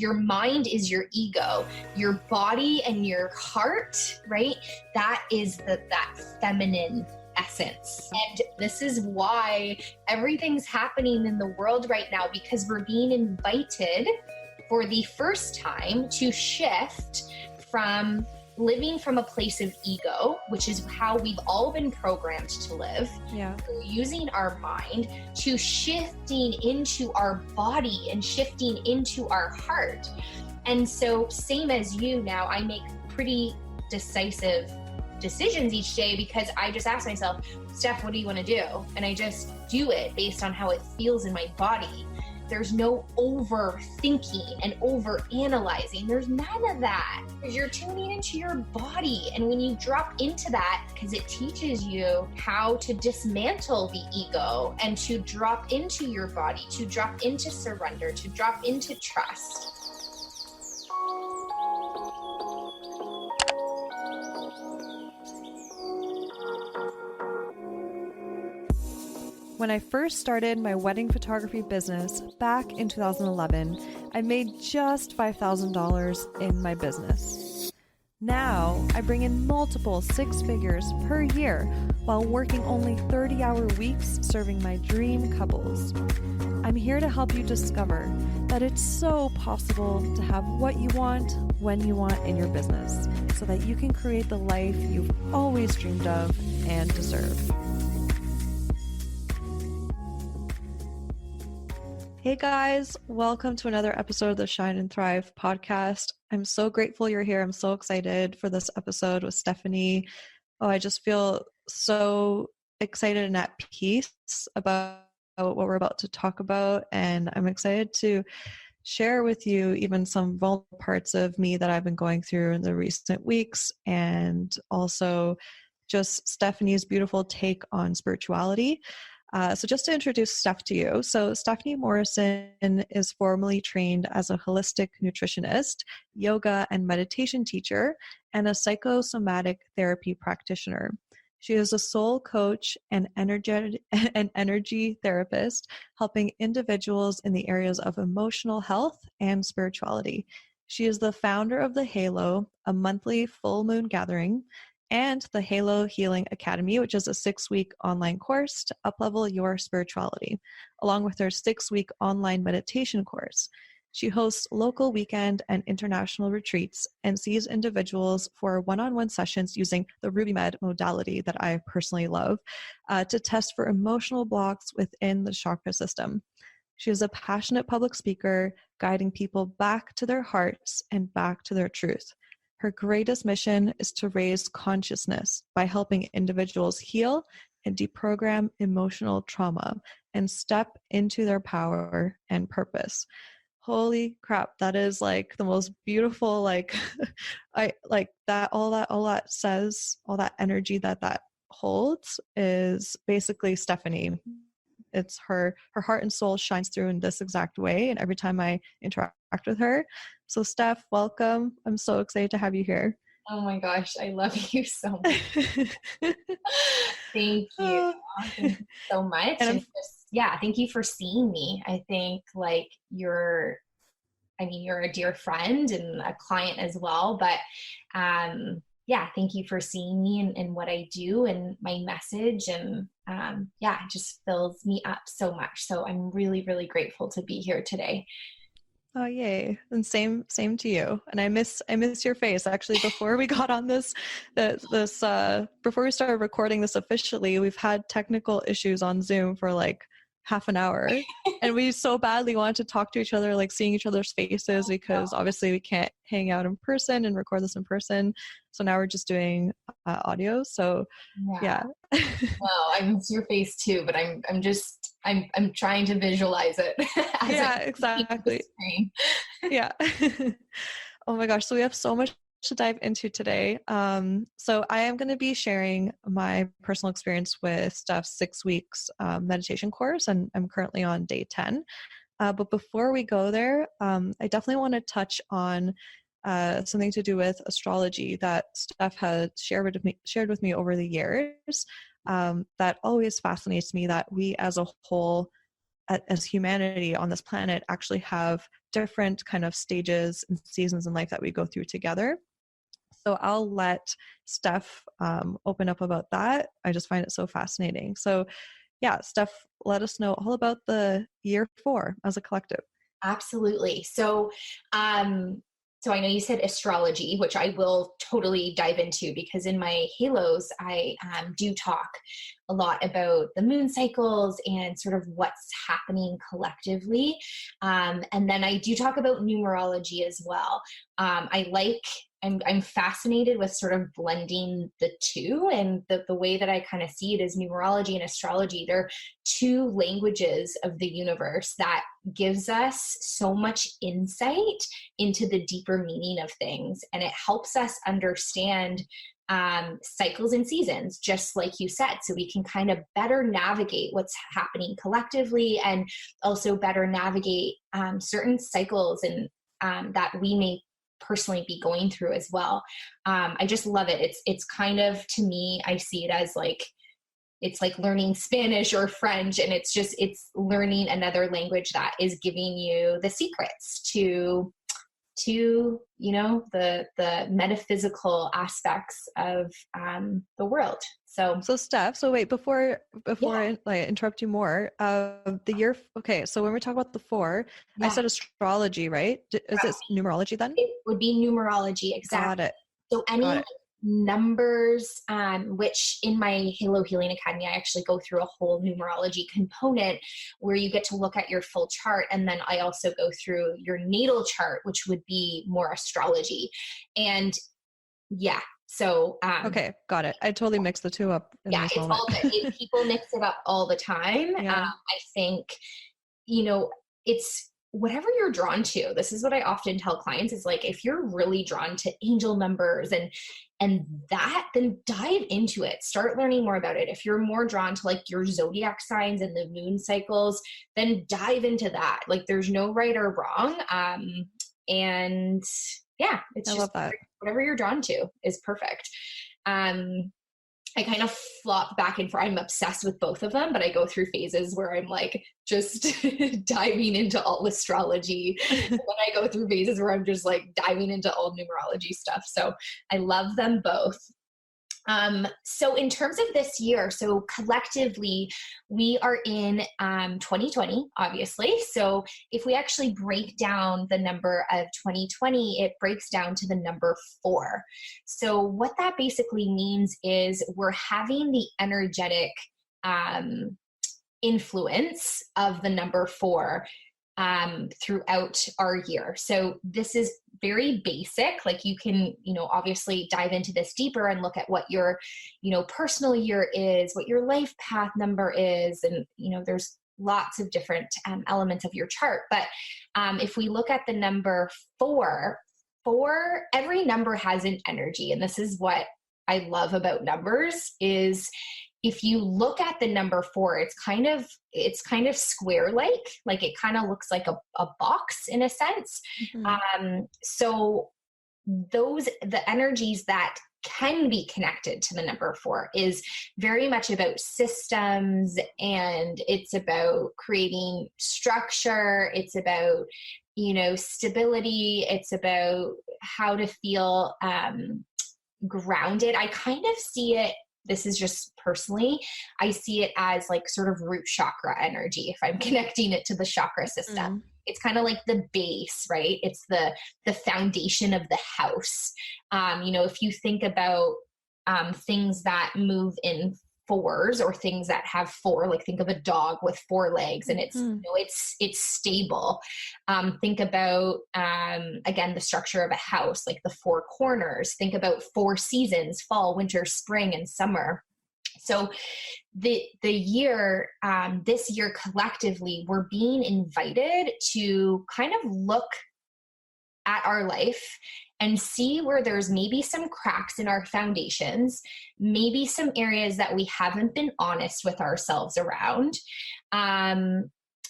Your mind is your ego. Your body and your heart, right? That is that feminine essence. And this is why everything's happening in the world right now, because we're being invited for the first time to shift from living from a place of ego, which is how we've all been programmed to live, using our mind, to shifting into our body and shifting into our heart. And so same as you now, I make pretty decisive decisions each day because I just ask myself, Steph, what do you want to do? And I just do it based on how it feels in my body. There's no overthinking and overanalyzing. There's none of that. You're tuning into your body. And when you drop into that, because it teaches you how to dismantle the ego and to drop into your body, to drop into surrender, to drop into trust. When I first started my wedding photography business back in 2011, I made just $5,000 in my business. Now, I bring in multiple six figures per year while working only 30-hour weeks serving my dream couples. I'm here to help you discover that it's so possible to have what you want when you want in your business so that you can create the life you've always dreamed of and deserve. Hey guys, welcome to another episode of the Shine and Thrive podcast. I'm so grateful you're here. I'm so excited for this episode with Stephanie. Oh, I just feel so excited and at peace about what we're about to talk about. And I'm excited to share with you even some vulnerable parts of me that I've been going through in the recent weeks, and also just Stephanie's beautiful take on spirituality. So just to introduce Steph to you. So Stephanie Morrison is formally trained as a holistic nutritionist, yoga and meditation teacher, and a psychosomatic therapy practitioner. She is a soul coach and energy therapist, helping individuals in the areas of emotional health and spirituality. She is the founder of the Halo, a monthly full moon gathering, and the Halo Healing Academy, which is a 6-week online course to uplevel your spirituality, along with her 6-week online meditation course. She hosts local weekend and international retreats and sees individuals for one-on-one sessions using the RubyMed modality that I personally love to test for emotional blocks within the chakra system. She is a passionate public speaker, guiding people back to their hearts and back to their truth. Her greatest mission is to raise consciousness by helping individuals heal and deprogram emotional trauma and step into their power and purpose. Holy crap, that is like the most beautiful, like I like that all that says, all that energy that holds is basically Stephanie. It's her heart and soul shines through in this exact way, and every time I interact with her. So Steph, welcome. I'm so excited to have you here. Oh my gosh, I love you so much. Thank you. Thank you so much. And thank you for seeing me. I think like you're a dear friend and a client as well, but thank you for seeing me and what I do and my message, and it just fills me up so much. So I'm really, really grateful to be here today. Oh, yay. And same to you. And I miss your face. Actually, before we got on before we started recording this officially, we've had technical issues on Zoom for like half an hour. And we so badly wanted to talk to each other, like seeing each other's faces, because obviously we can't hang out in person and record this in person. So now we're just doing audio. So yeah. Well, I miss your face too, but I'm trying to visualize it. Yeah, exactly. Yeah. Oh my gosh. So we have so much to dive into today. So I am going to be sharing my personal experience with Steph's 6 weeks meditation course, and I'm currently on day 10. But before we go there, I definitely want to touch on something to do with astrology that Steph had shared with me over the years. That always fascinates me, that we as a whole, as humanity on this planet, actually have different kind of stages and seasons in life that we go through together. So I'll let Steph open up about that. I just find it so fascinating. So yeah, Steph, let us know all about the year 4 as a collective. Absolutely. So I know you said astrology, which I will totally dive into, because in my halos, I do talk a lot about the moon cycles and sort of what's happening collectively. And then I do talk about numerology as well. I'm fascinated with sort of blending the two, and the way that I kind of see it is numerology and astrology. They're two languages of the universe that gives us so much insight into the deeper meaning of things. And it helps us understand cycles and seasons, just like you said, so we can kind of better navigate what's happening collectively, and also better navigate certain cycles and that we may personally be going through as well. I just love it. It's kind of, to me, I see it as like, it's like learning Spanish or French, and it's learning another language that is giving you the secrets to the metaphysical aspects of the world. So Steph, wait, before I interrupt you more, the year, okay, so when we talk about the 4, I said astrology, right? Is it numerology then? It would be numerology, exactly. Got it. So any numbers, which in my Halo Healing Academy, I actually go through a whole numerology component where you get to look at your full chart. And then I also go through your natal chart, which would be more astrology. And so okay, got it. I totally mixed the two up. It's all good. People mix it up all the time. Yeah. I think, it's whatever you're drawn to. This is what I often tell clients is like, if you're really drawn to angel numbers and that, then dive into it. Start learning more about it. If you're more drawn to like your zodiac signs and the moon cycles, then dive into that. Like there's no right or wrong. It's I just love that. Whatever you're drawn to is perfect. I kind of flop back and forth. I'm obsessed with both of them, but I go through phases where I'm like just diving into all astrology. And then I go through phases where I'm just like diving into all numerology stuff. So I love them both. So in terms of this year, so collectively we are in 2020, obviously. So if we actually break down the number of 2020, it breaks down to the number 4. So what that basically means is we're having the energetic influence of the number 4 throughout our year. So this is very basic. Like you can, obviously dive into this deeper and look at what your, personal year is, what your life path number is. And, there's lots of different elements of your chart. But if we look at the number 4, every number has an energy. And this is what I love about numbers is if you look at the number 4, it's kind of square-like it kind of looks like a box in a sense. Mm-hmm. So the energies that can be connected to the number 4 is very much about systems, and it's about creating structure. It's about, stability. It's about how to feel grounded. I kind of see it, this is just personally, I see it as like sort of root chakra energy if I'm connecting it to the chakra system. Mm-hmm. It's kind of like the base, right? It's the foundation of the house. If you think about things that move in 4s or things that have 4, like think of a dog with 4 legs and it's, it's stable. Think about, again, the structure of a house, like the 4 corners. Think about 4 seasons, fall, winter, spring, and summer. So the year, this year collectively, we're being invited to kind of look at our life and see where there's maybe some cracks in our foundations, maybe some areas that we haven't been honest with ourselves around.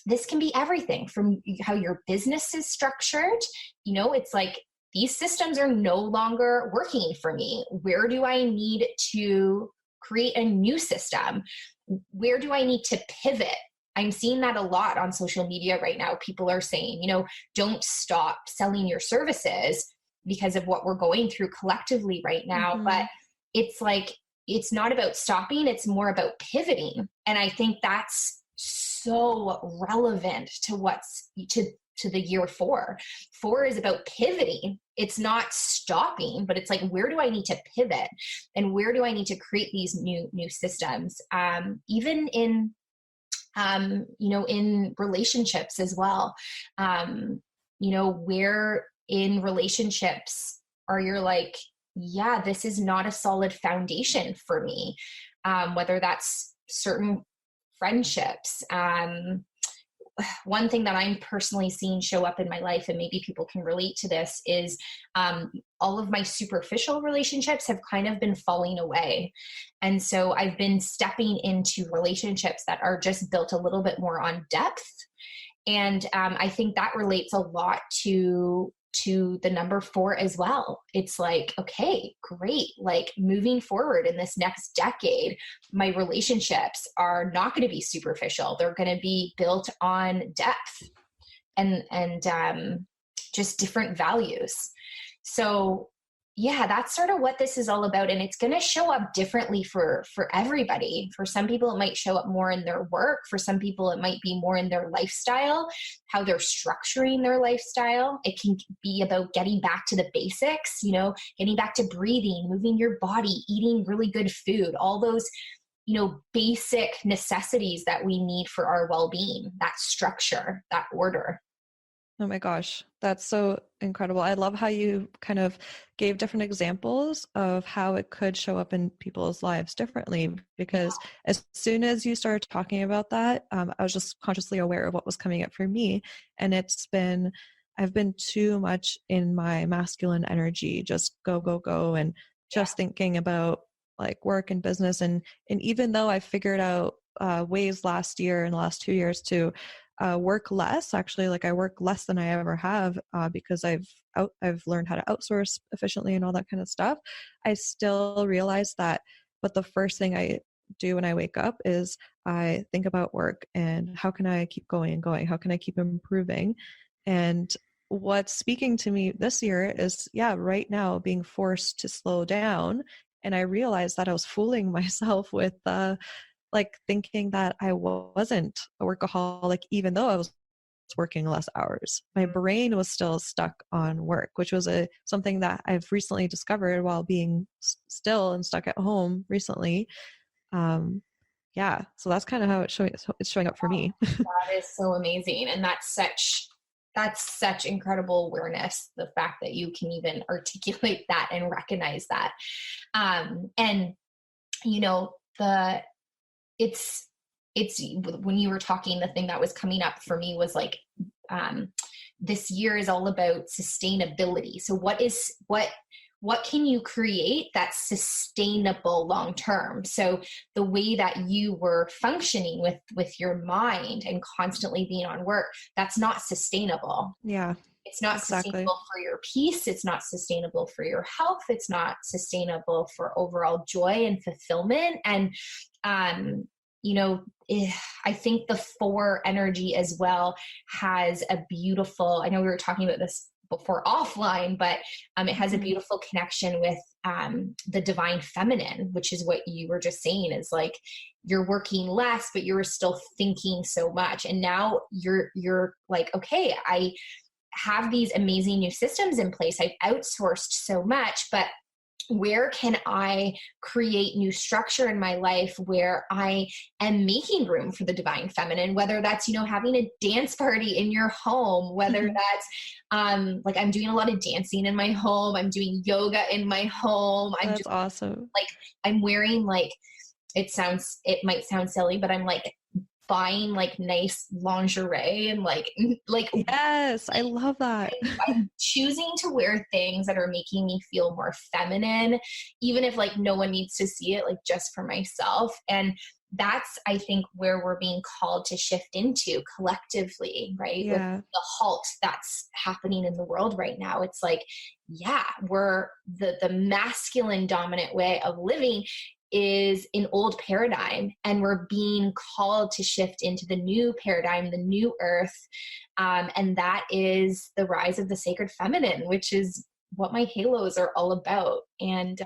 This can be everything from how your business is structured. It's like these systems are no longer working for me. Where do I need to create a new system? Where do I need to pivot? I'm seeing that a lot on social media right now. People are saying, don't stop selling your services because of what we're going through collectively right now. Mm-hmm. But it's like, it's not about stopping, it's more about pivoting. And I think that's so relevant to to the year 4. 4 is about pivoting. It's not stopping, but it's like, where do I need to pivot, and where do I need to create these new systems? Even in in relationships as well. Where in relationships are you like, yeah, this is not a solid foundation for me. Whether that's certain friendships. One thing that I'm personally seeing show up in my life, and maybe people can relate to this, is all of my superficial relationships have kind of been falling away. And so I've been stepping into relationships that are just built a little bit more on depth. And I think that relates a lot to the number 4 as well. It's like, okay, great. Like, moving forward in this next decade, my relationships are not going to be superficial. They're going to be built on depth and just different values. So yeah, that's sort of what this is all about. And it's going to show up differently for everybody. For some people, it might show up more in their work. For some people, it might be more in their lifestyle, how they're structuring their lifestyle. It can be about getting back to the basics, getting back to breathing, moving your body, eating really good food, all those, basic necessities that we need for our well-being, that structure, that order. Oh my gosh, that's so incredible. I love how you kind of gave different examples of how it could show up in people's lives differently, because as soon as you started talking about that, I was just consciously aware of what was coming up for me. And I've been too much in my masculine energy, just go, go, go, and just thinking about like work and business. And even though I figured out ways last year and the last 2 years to work less, actually, like I work less than I ever have because I've learned how to outsource efficiently and all that kind of stuff. I still realize that, but the first thing I do when I wake up is I think about work and how can I keep going and going? How can I keep improving? And what's speaking to me this year is, right now being forced to slow down. And I realized that I was fooling myself with like thinking that I wasn't a workaholic, even though I was working less hours. My brain was still stuck on work, which was something that I've recently discovered while being still and stuck at home recently. So that's kind of how it's showing up for me. That is so amazing. And that's such incredible awareness, the fact that you can even articulate that and recognize that. It's when you were talking, the thing that was coming up for me was like, this year is all about sustainability. So what can you create that's sustainable long term? So the way that you were functioning with your mind and constantly being on work, that's not sustainable. Yeah. It's not sustainable for your peace. It's not sustainable for your health. It's not sustainable for overall joy and fulfillment. And, I think the 4 energy as well has a beautiful, I know we were talking about this before offline, but it has a beautiful connection with the divine feminine, which is what you were just saying, is like you're working less, but you were still thinking so much. And now you're like, okay, I have these amazing new systems in place. I've outsourced so much, but where can I create new structure in my life where I am making room for the divine feminine, whether that's, having a dance party in your home, whether that's like I'm doing a lot of dancing in my home. I'm doing yoga in my home. That's just awesome. Like I'm wearing it might sound silly, but I'm like buying like nice lingerie and like yes, I love that. I'm choosing to wear things that are making me feel more feminine, even if like no one needs to see it, like just for myself. And that's, I think, where we're being called to shift into collectively, right? Yeah. With the halt that's happening in the world right now. It's like, we're the masculine dominant way of living is an old paradigm, and we're being called to shift into the new paradigm, the new earth. And that is the rise of the sacred feminine, which is what my halos are all about. And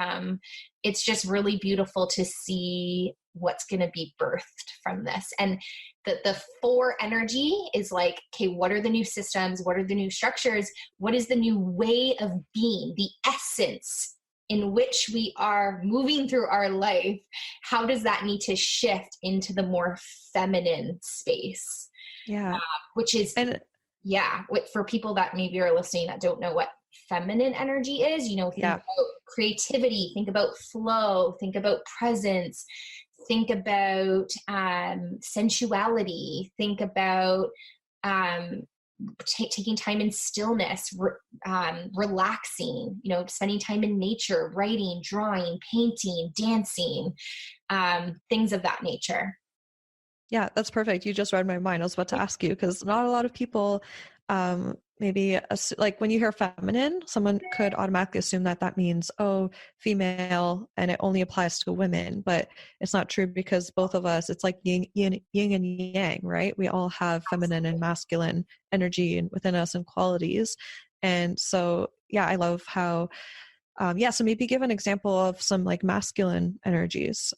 it's just really beautiful to see what's going to be birthed from this. And the 4 energy is like, okay, what are the new systems? What are the new structures? What is the new way of being, the essence in which we are moving through our life? How does that need to shift into the more feminine space? Yeah. Which is, for people that maybe are listening that don't know what feminine energy is, think about creativity, think about flow, think about presence, think about sensuality, think about taking time in stillness, relaxing, spending time in nature, writing, drawing, painting, dancing, things of that nature. Yeah, that's perfect. You just read my mind. I was about to ask you, because not a lot of people maybe like when you hear feminine, someone could automatically assume that means, female, and it only applies to women. But it's not true, because both of us, it's like yin and yang, right? We all have feminine and masculine energy within us and qualities. And so, yeah, I love how, so maybe give an example of some like masculine energies.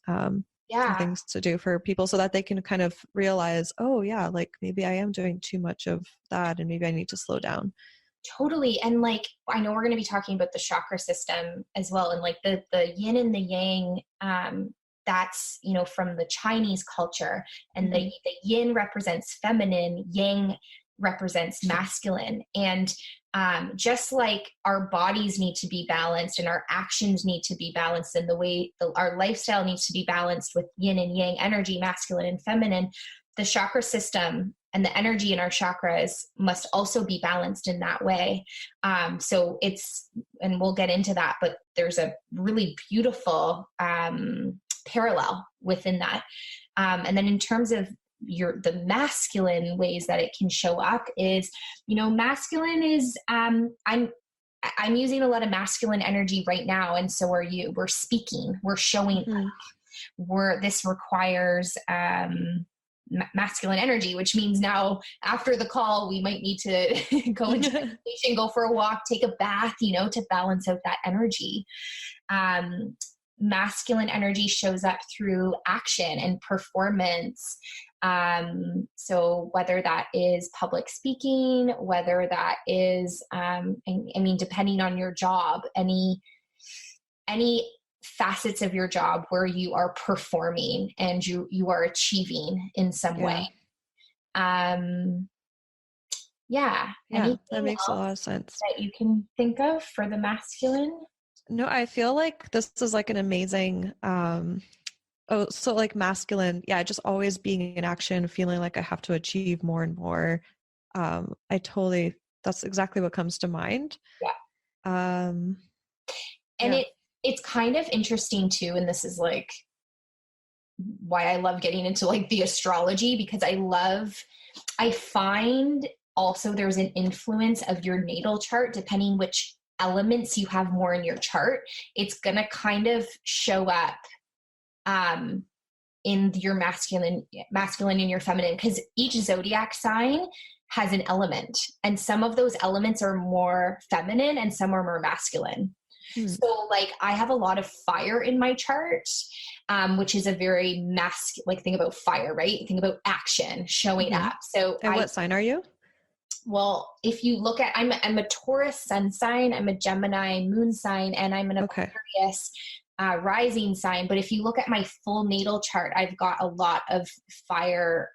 Some things to do for people so that they can kind of realize, like maybe I am doing too much of that and maybe I need to slow down. Totally. And like, I know we're going to be talking about the chakra system as well. And like the yin and the yang, that's, from the Chinese culture, and the yin represents feminine, yang represents masculine. And just like our bodies need to be balanced and our actions need to be balanced, and the way our lifestyle needs to be balanced with yin and yang energy, masculine and feminine, the chakra system and the energy in our chakras must also be balanced in that way. So and we'll get into that, but there's a really beautiful parallel within that. And then in terms of the masculine ways that it can show up is, masculine is, I'm using a lot of masculine energy right now. And so are you. We're speaking, we're showing up. This requires, masculine energy, which means now after the call, we might need to go into meditation, go for a walk, take a bath, to balance out that energy. Masculine energy shows up through action and performance. So whether that is public speaking, whether that is, depending on your job, any facets of your job where you are performing and you are achieving in some way. That makes a lot of sense. That you can think of for the masculine? No, I feel like this is like an amazing, so like masculine, just always being in action, feeling like I have to achieve more and more. That's exactly what comes to mind. It's kind of interesting too. And this is like why I love getting into like the astrology, because I find also there's an influence of your natal chart, depending which elements you have more in your chart. It's going to kind of show up in your masculine and your feminine, because each zodiac sign has an element, and some of those elements are more feminine and some are more masculine. So like I have a lot of fire in my chart, which is a very like think about fire, right? Think about action showing up. So what sign are you? Well, if you look at, I'm a Taurus sun sign, I'm a Gemini moon sign, and I'm an Aquarius rising sign. But if you look at my full natal chart, I've got a lot of fire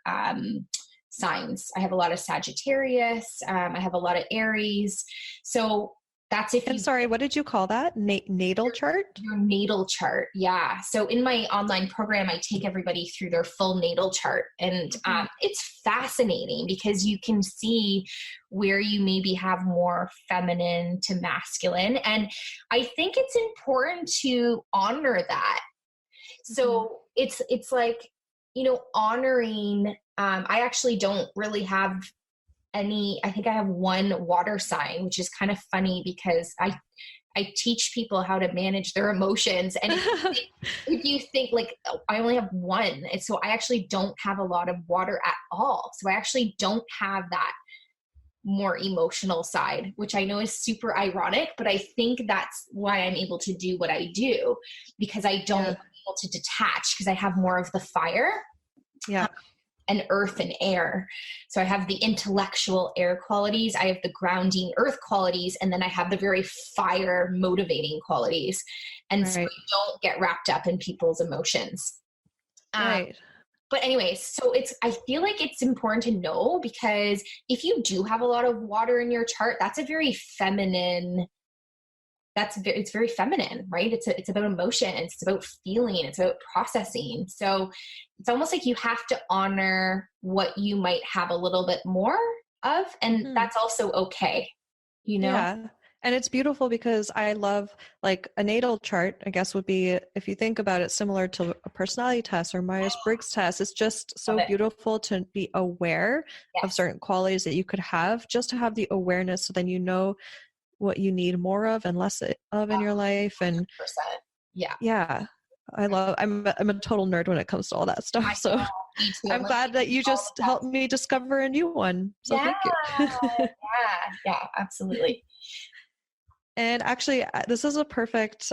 signs. I have a lot of Sagittarius. I have a lot of Aries. So that's if you... I'm sorry, what did you call that? Natal chart? Your natal chart, yeah. So in my online program, I take everybody through their full natal chart. And it's fascinating because you can see where you maybe have more feminine to masculine. And I think it's important to honor that. So it's like, honoring, I actually don't really have I think I have one water sign, which is kind of funny because I teach people how to manage their emotions. And if you think like, oh, I only have one. And so I actually don't have a lot of water at all. So I actually don't have that more emotional side, which I know is super ironic, but I think that's why I'm able to do what I do, because I don't be able to detach, because I have more of the fire. Yeah. And earth and air. So I have the intellectual air qualities, I have the grounding earth qualities, and then I have the very fire motivating qualities. And so I don't get wrapped up in people's emotions. Right. But anyways, so I feel like it's important to know, because if you do have a lot of water in your chart, that's a very feminine, it's very feminine, right? It's about emotion. It's about feeling. It's about processing. So it's almost like you have to honor what you might have a little bit more of, and that's also okay, you know? Yeah. And it's beautiful because I love, like, a natal chart, I guess, would be, if you think about it, similar to a personality test or Myers-Briggs test. It's just so beautiful to be aware of certain qualities that you could have, just to have the awareness, so then you know what you need more of and less of in your life. And 100%. Yeah. I'm a total nerd when it comes to all that stuff. So I'm glad that you just helped me discover a new one. So thank you. Yeah, absolutely. And actually, this is a perfect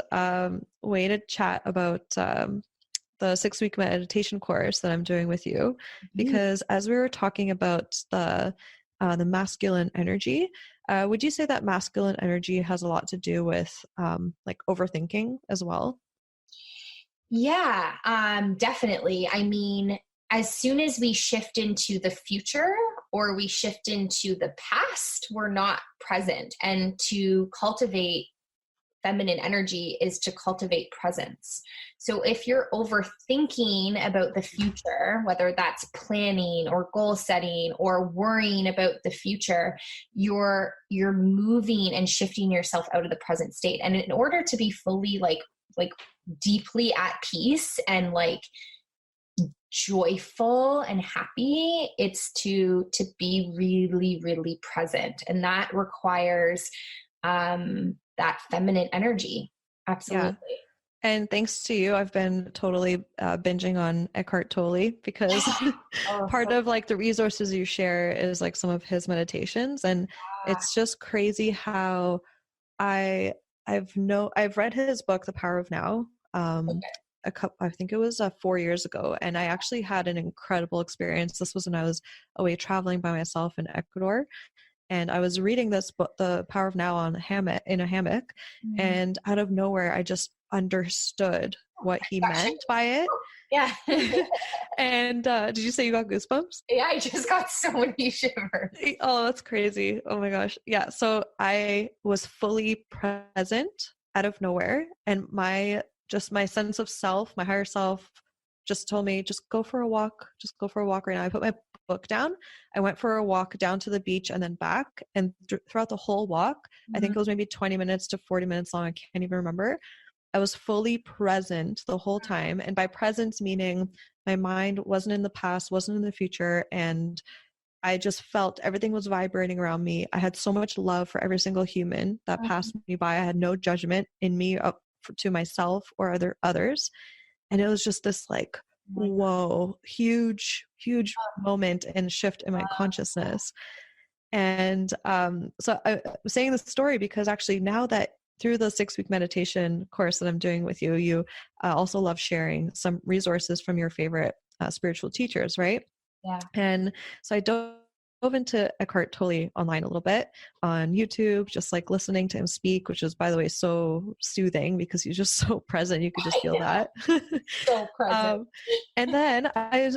way to chat about the 6-week meditation course that I'm doing with you, because as we were talking about the masculine energy, would you say that masculine energy has a lot to do with like overthinking as well? Yeah, definitely. I mean, as soon as we shift into the future or we shift into the past, we're not present. And to cultivate feminine energy is to cultivate presence. So if you're overthinking about the future, whether that's planning or goal setting or worrying about the future, you're moving and shifting yourself out of the present state. And in order to be fully like deeply at peace and like joyful and happy, it's to be really, really present. And that requires that feminine energy. Absolutely. Yeah. And thanks to you, I've been totally binging on Eckhart Tolle, because part of like the resources you share is like some of his meditations. And it's just crazy how I've read his book, The Power of Now. I think it was 4 years ago, and I actually had an incredible experience. This was when I was away traveling by myself in Ecuador, and I was reading this book, The Power of Now, in a hammock, and out of nowhere, I just understood what he meant by it. Yeah. And did you say you got goosebumps? Yeah, I just got so many shivers. Oh, that's crazy. Oh my gosh. Yeah. So I was fully present out of nowhere, and my sense of self, my higher self, just told me, just go for a walk. Just go for a walk right now. I put my book down. I went for a walk down to the beach and then back. And throughout the whole walk, I think it was maybe 20 minutes to 40 minutes long. I can't even remember. I was fully present the whole time. And by presence, meaning my mind wasn't in the past, wasn't in the future. And I just felt everything was vibrating around me. I had so much love for every single human that passed me by. I had no judgment in me to myself or others. And it was just this like, whoa, huge moment and shift in my consciousness. And so I was saying this story because actually now that through the 6-week meditation course that I'm doing with you, you also love sharing some resources from your favorite spiritual teachers, right? Yeah. And so I dove into Eckhart Tolle online a little bit on YouTube, just like listening to him speak, which is, by the way, so soothing because he's just so present. You could just feel that. So present. And then I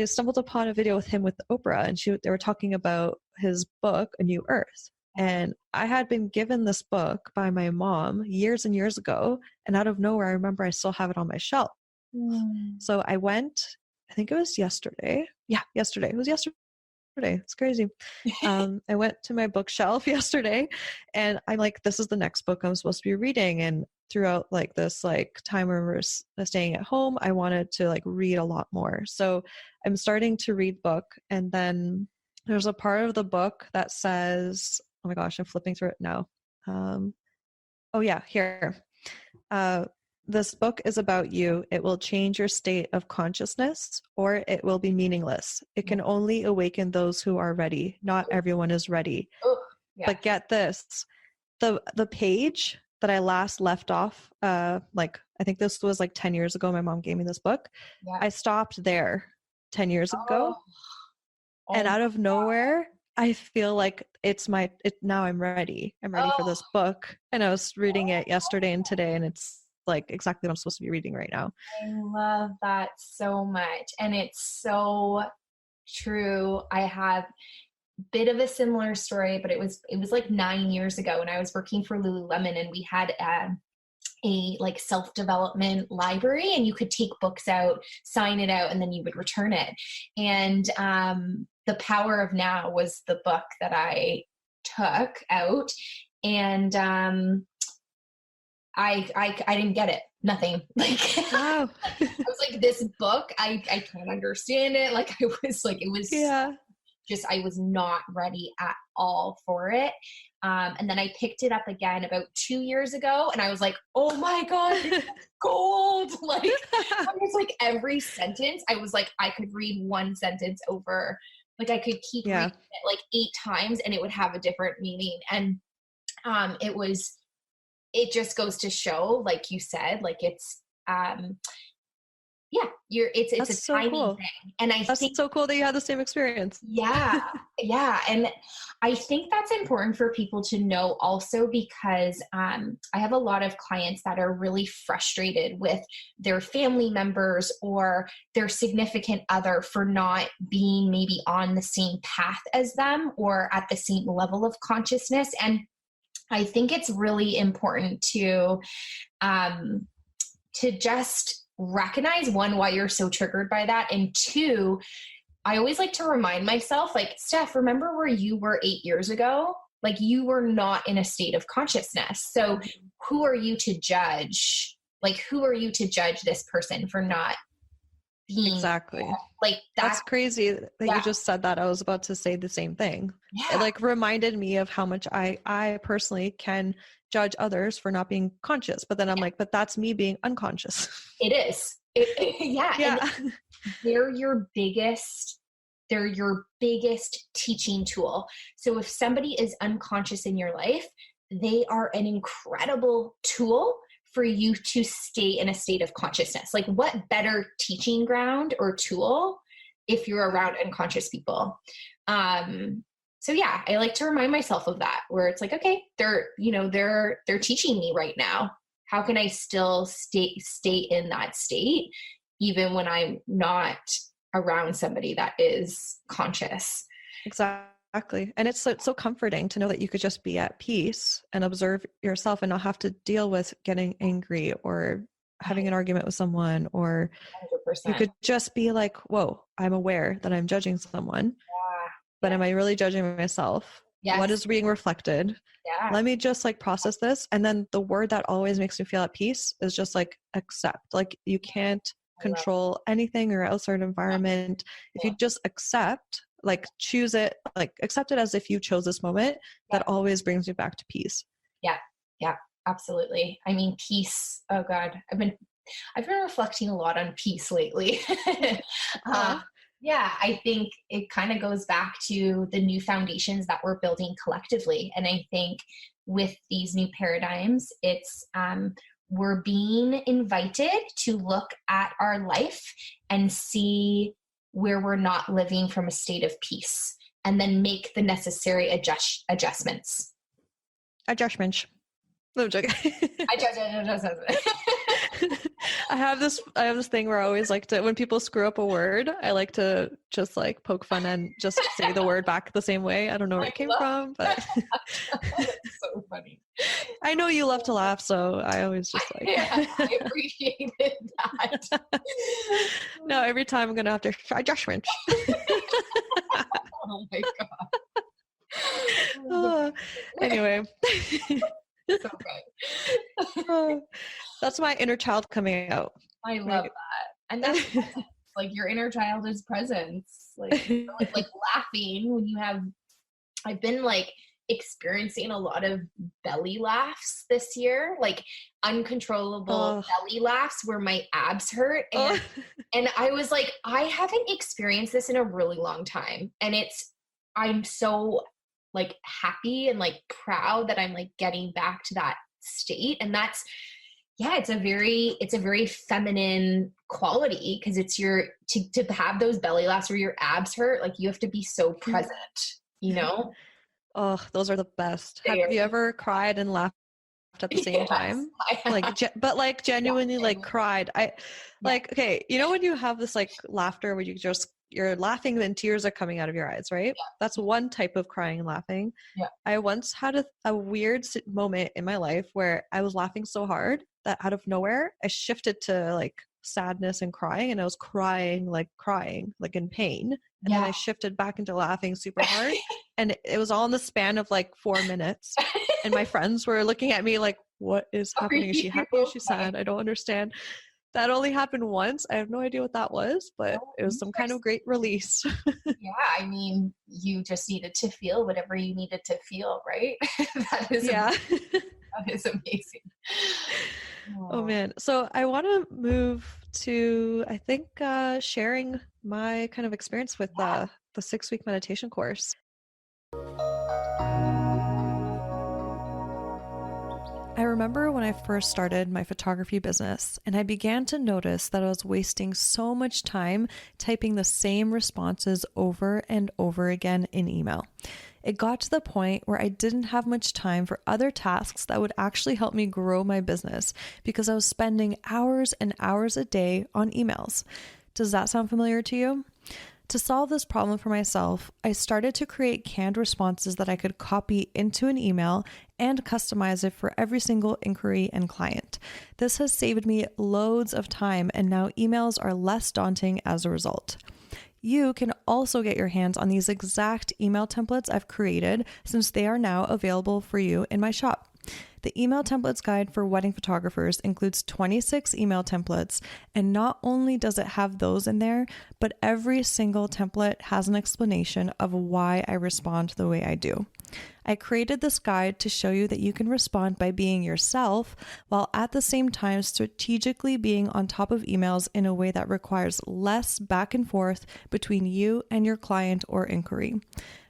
stumbled upon a video with him with Oprah, and they were talking about his book, A New Earth. And I had been given this book by my mom years and years ago. And out of nowhere, I remember I still have it on my shelf. So I went, I think it was yesterday. Yeah, yesterday. It was yesterday. It's crazy. I went to my bookshelf yesterday, and I'm like, this is the next book I'm supposed to be reading. And throughout like this like time where we're staying at home, I wanted to like read a lot more. So I'm starting to read book, and then there's a part of the book that says, oh my gosh, I'm flipping through it now. Oh yeah, here. This book is about you. It will change your state of consciousness, or it will be meaningless. It can only awaken those who are ready. Not everyone is ready. Oh, yeah. But get this, the page that I last left off, like I think this was like 10 years ago, my mom gave me this book. Yeah. I stopped there 10 years ago. And Oh out of nowhere, I feel like now I'm ready. I'm ready for this book. And I was reading it yesterday and today, and it's like exactly what I'm supposed to be reading right now. I love that so much. And it's so true. I have a bit of a similar story, but it was like 9 years ago when I was working for Lululemon, and we had a like self-development library, and you could take books out, sign it out, and then you would return it. And The Power of Now was the book that I took out, and I didn't get it. Nothing. Like, Wow. I was like, this book, I can't understand it. Like, I was like, it was just, I was not ready at all for it. And then I picked it up again about 2 years ago, and I was like, oh my God, it's gold. Like, I was like, every sentence, I was like, I could read one sentence over. Like, I could keep reading it like 8 times and it would have a different meaning. And it just goes to show, like you said, like it's it's a so tiny cool. thing. And that's so cool that you had the same experience. Yeah. And I think that's important for people to know also, because I have a lot of clients that are really frustrated with their family members or their significant other for not being maybe on the same path as them or at the same level of consciousness. And I think it's really important to just recognize, one, why you're so triggered by that. And 2, I always like to remind myself, like, Steph, remember where you were 8 years ago? Like, you were not in a state of consciousness. So who are you to judge? Like, who are you to judge this person for not being exactly? Like, that's crazy that you just said that. I was about to say the same thing. It like reminded me of how much I personally can judge others for not being conscious, but then I'm like, but that's me being unconscious. It is. And they're your biggest teaching tool. So if somebody is unconscious in your life, they are an incredible tool for you to stay in a state of consciousness. Like, what better teaching ground or tool if you're around unconscious people? So yeah, I like to remind myself of that, where it's like, okay, they're teaching me right now. How can I still stay in that state even when I'm not around somebody that is conscious? Exactly. And it's so comforting to know that you could just be at peace and observe yourself and not have to deal with getting angry or having an argument with someone, or 100%. You could just be like, whoa, I'm aware that I'm judging someone, but am I really judging myself? Yes. What is being reflected? Yeah. Let me just like process this. And then the word that always makes me feel at peace is just like accept. Like, you can't control anything or outside environment. If you just accept, like choose it, like accept it as if you chose this moment, that always brings me back to peace. Yeah, absolutely. I mean, peace. Oh God, I've been reflecting a lot on peace lately. I think it kind of goes back to the new foundations that we're building collectively. And I think with these new paradigms, it's we're being invited to look at our life and see where we're not living from a state of peace, and then make the necessary adjustments. Adjustments. No, I'm joking. I have this thing where I always like to, when people screw up a word, I like to just like poke fun and just say the word back the same way. I don't know where it came from, but that's so funny. I know you love to laugh, so I always just like I appreciated that. No, every time I'm gonna have to adjustment. Oh my God. Anyway. So good. That's my inner child coming out. I love that. And that's like your inner child is presence. Like, like laughing when you have, I've been like experiencing a lot of belly laughs this year, like uncontrollable belly laughs where my abs hurt. And I was like, I haven't experienced this in a really long time. And I'm so like happy and like proud that I'm like getting back to that state. And that's, yeah, it's a very feminine quality, because it's to have those belly laughs where your abs hurt, like you have to be so present, you know? Oh, those are the best. Have you ever cried and laughed at the same time? Like, but like genuinely like cried. Like, okay, you know when you have this like laughter where you're laughing and tears are coming out of your eyes, right? That's one type of crying and laughing. I once had a weird moment in my life where I was laughing so hard that out of nowhere I shifted to like sadness and crying, and I was crying like in pain, and then I shifted back into laughing super hard, and it was all in the span of like 4 minutes. And my friends were looking at me like, what is happening? Is she happy? Is she sad? I don't understand. That only happened once. I have no idea what that was, but it was some kind of great release. Yeah, I mean, you just needed to feel whatever you needed to feel, right? That is amazing. That is amazing. Oh man. So I want to move to, I think, sharing my kind of experience with the 6-week meditation course. I remember when I first started my photography business, and I began to notice that I was wasting so much time typing the same responses over and over again in email. It got to the point where I didn't have much time for other tasks that would actually help me grow my business, because I was spending hours and hours a day on emails. Does that sound familiar to you? To solve this problem for myself, I started to create canned responses that I could copy into an email and customize it for every single inquiry and client. This has saved me loads of time, and now emails are less daunting as a result. You can also get your hands on these exact email templates I've created, since they are now available for you in my shop. The email templates guide for wedding photographers includes 26 email templates, and not only does it have those in there, but every single template has an explanation of why I respond the way I do. I created this guide to show you that you can respond by being yourself, while at the same time strategically being on top of emails in a way that requires less back and forth between you and your client or inquiry.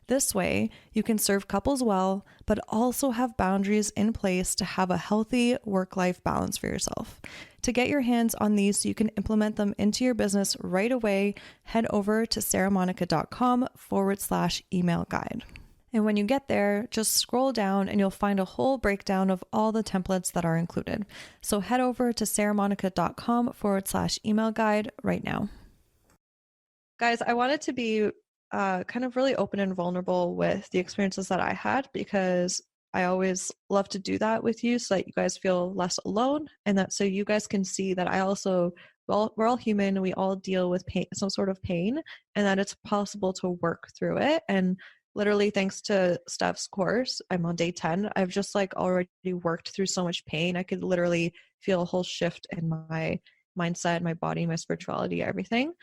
This way, you can serve couples well, but also have boundaries in place to have a healthy work-life balance for yourself. To get your hands on these so you can implement them into your business right away, head over to saramonika.com/email guide. And when you get there, just scroll down and you'll find a whole breakdown of all the templates that are included. So head over to saramonika.com/email guide right now. Guys, I wanted to be kind of really open and vulnerable with the experiences that I had, because I always love to do that with you so that you guys feel less alone, and that so you guys can see that we're all human and we all deal with pain, some sort of pain, and that it's possible to work through it. And literally, thanks to Steph's course, I'm on day 10. I've just like already worked through so much pain. I could literally feel a whole shift in my mindset, my body, my spirituality, everything.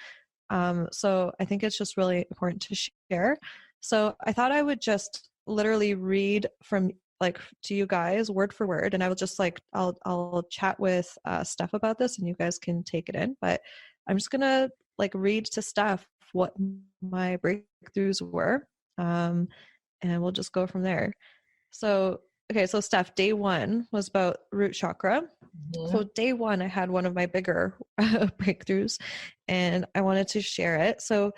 So I think it's just really important to share. So I thought I would just literally read from like to you guys word for word, and I will just like, I'll chat with Steph about this and you guys can take it in, but I'm just going to like read to Steph what my breakthroughs were. And we'll just go from there. So, okay. So Steph, day 1 was about root chakra. So day 1, I had one of my bigger breakthroughs, and I wanted to share it. So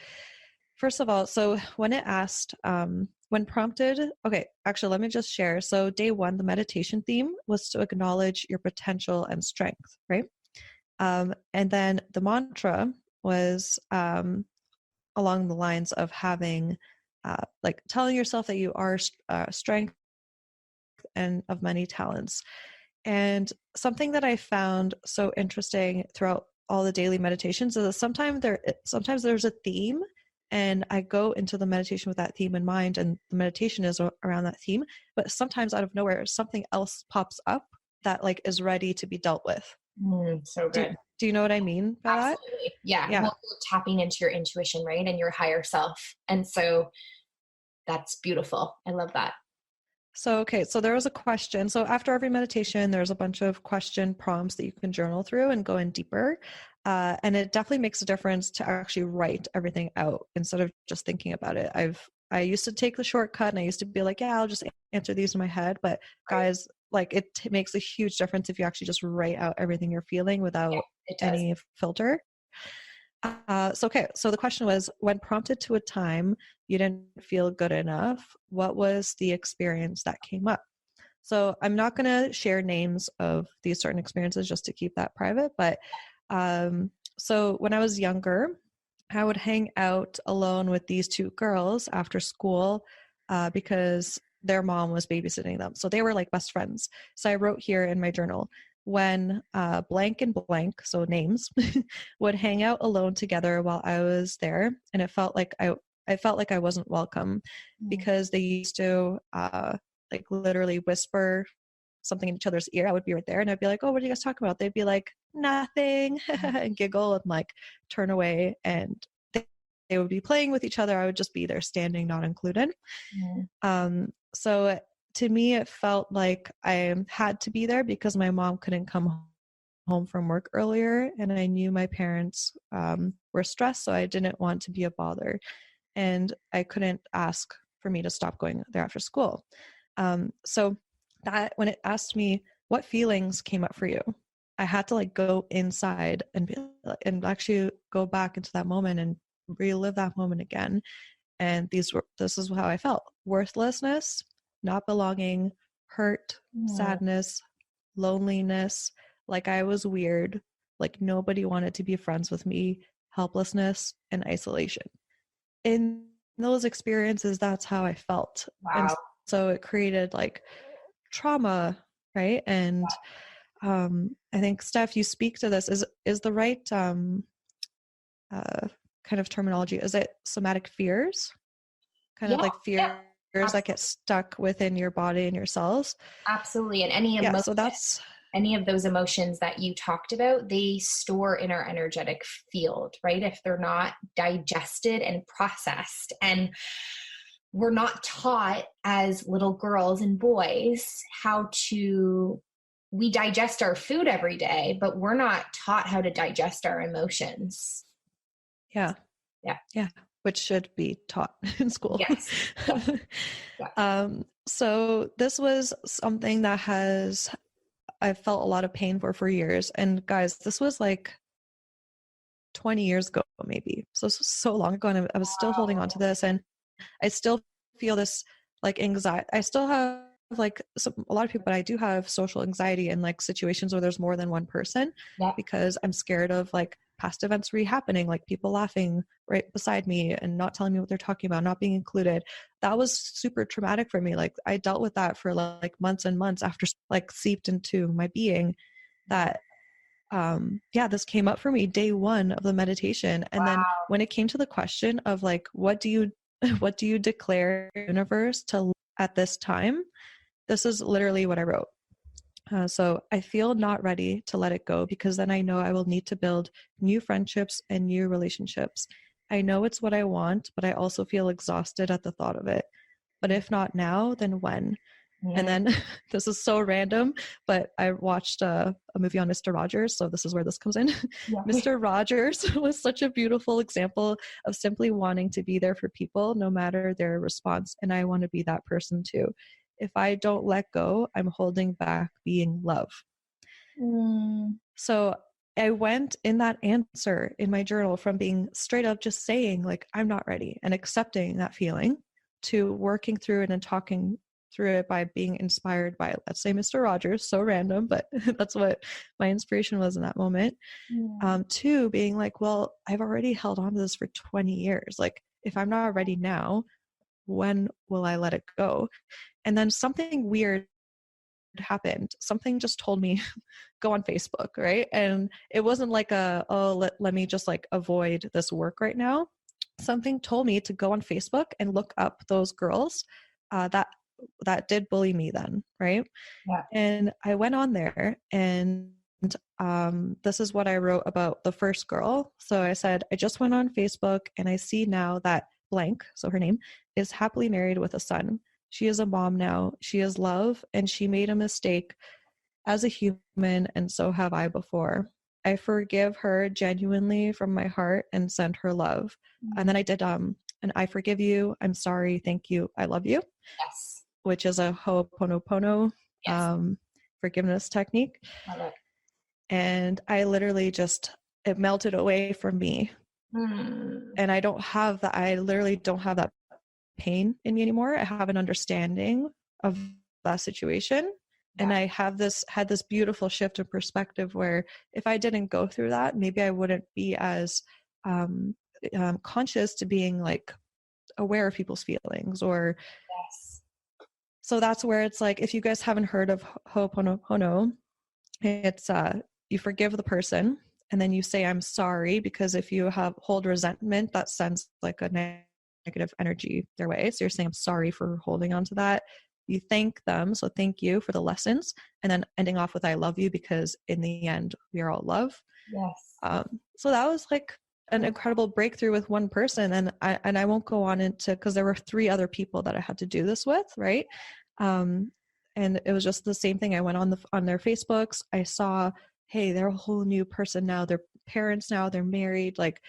first of all, so when it asked, when prompted, okay, actually, let me just share. So day 1, the meditation theme was to acknowledge your potential and strength, right? And then the mantra was along the lines of having, like telling yourself that you are strength and of many talents. And something that I found so interesting throughout all the daily meditations is that sometimes there's a theme, and I go into the meditation with that theme in mind, and the meditation is around that theme. But sometimes out of nowhere, something else pops up that like is ready to be dealt with. So good. Do you know what I mean by that? Absolutely. Yeah. Well, you're tapping into your intuition, right? And your higher self. And so that's beautiful. I love that. So there was a question. So after every meditation, there's a bunch of question prompts that you can journal through and go in deeper. And it definitely makes a difference to actually write everything out instead of just thinking about it. I used to take the shortcut and I used to be like, yeah, I'll just answer these in my head. But guys, like it makes a huge difference if you actually just write out everything you're feeling without any filter. So the question was, when prompted to a time you didn't feel good enough, what was the experience that came up? So I'm not going to share names of these certain experiences just to keep that private. But so when I was younger, I would hang out alone with these two girls after school because their mom was babysitting them. So they were like best friends. So I wrote here in my journal, when blank and blank, so names, would hang out alone together while I was there. And it felt like I felt like I wasn't welcome because they used to like literally whisper something in each other's ear. I would be right there and I'd be like, oh, what do you guys talk about? They'd be like, nothing, and giggle and like turn away, and they would be playing with each other. I would just be there standing, not included. So to me, it felt like I had to be there because my mom couldn't come home from work earlier, and I knew my parents were stressed, so I didn't want to be a bother, and I couldn't ask for me to stop going there after school. So that when it asked me what feelings came up for you, I had to like go inside and actually go back into that moment and relive that moment again. And this is how I felt: worthlessness, not belonging, hurt, sadness, loneliness, like I was weird, like nobody wanted to be friends with me, helplessness, and isolation. In those experiences, that's how I felt. And so it created like trauma, right? And I think, Steph, you speak to this. Is the right kind of terminology, is it somatic fears? Kind of like fears that get stuck within your body and your cells. Absolutely. And any emotion, so that's any of those emotions that you talked about, they store in our energetic field, right? If they're not digested and processed. And we're not taught as little girls and boys we digest our food every day, but we're not taught how to digest our emotions. Yeah. Which should be taught in school. Yes. So this was something that I felt a lot of pain for years. And guys, this was like 20 years ago, maybe. So long ago. And I was still holding on to this. And I still feel this like anxiety. I still have like a lot of people, but I do have social anxiety in like situations where there's more than one person because I'm scared of like past events re-happening, like people laughing right beside me and not telling me what they're talking about, not being included. That was super traumatic for me. Like I dealt with that for like months and months after like seeped into my being that this came up for me day one of the meditation. And then when it came to the question of like, what do you declare universe to at this time? This is literally what I wrote. So I feel not ready to let it go because then I know I will need to build new friendships and new relationships. I know it's what I want, but I also feel exhausted at the thought of it. But if not now, then when? And then this is so random, but I watched a movie on Mr. Rogers. So this is where this comes in. Mr. Rogers was such a beautiful example of simply wanting to be there for people, no matter their response. And I want to be that person too. If I don't let go, I'm holding back being love. So I went in that answer in my journal from being straight up just saying like, I'm not ready and accepting that feeling to working through it and talking through it by being inspired by, let's say, Mr. Rogers, so random, but that's what my inspiration was in that moment. To being like, well, I've already held on to this for 20 years. Like if I'm not ready now, when will I let it go? And then something weird happened. Something just told me, go on Facebook, right? And it wasn't like let me just like avoid this work right now. Something told me to go on Facebook and look up those girls that did bully me then, right? And I went on there and this is what I wrote about the first girl. So I said, I just went on Facebook and I see now that blank, so her name, is happily married with a son. She is a mom now. She is love, and she made a mistake as a human, and so have I before. I forgive her genuinely from my heart and send her love. And then I did and I forgive you. I'm sorry. Thank you. I love you. Yes. Which is a Ho'oponopono forgiveness technique. Love it. And I literally it melted away from me. And I literally don't have that pain in me anymore. I have an understanding of that situation. And I had this beautiful shift of perspective where if I didn't go through that, maybe I wouldn't be as conscious to being like aware of people's feelings or. Yes. So that's where it's like, if you guys haven't heard of Ho'oponopono, it's you forgive the person and then you say, I'm sorry, because if you hold resentment, that sends like a negative energy their way. So you're saying, I'm sorry for holding on to that. You thank them. So thank you for the lessons. And then ending off with, I love you, because in the end, we are all love. Yes. So that was like an incredible breakthrough with one person. And I won't go on into, because there were 3 other people that I had to do this with. Right. And it was just the same thing. I went on their Facebooks. I saw, hey, they're a whole new person now. They're parents now. They're married. Like,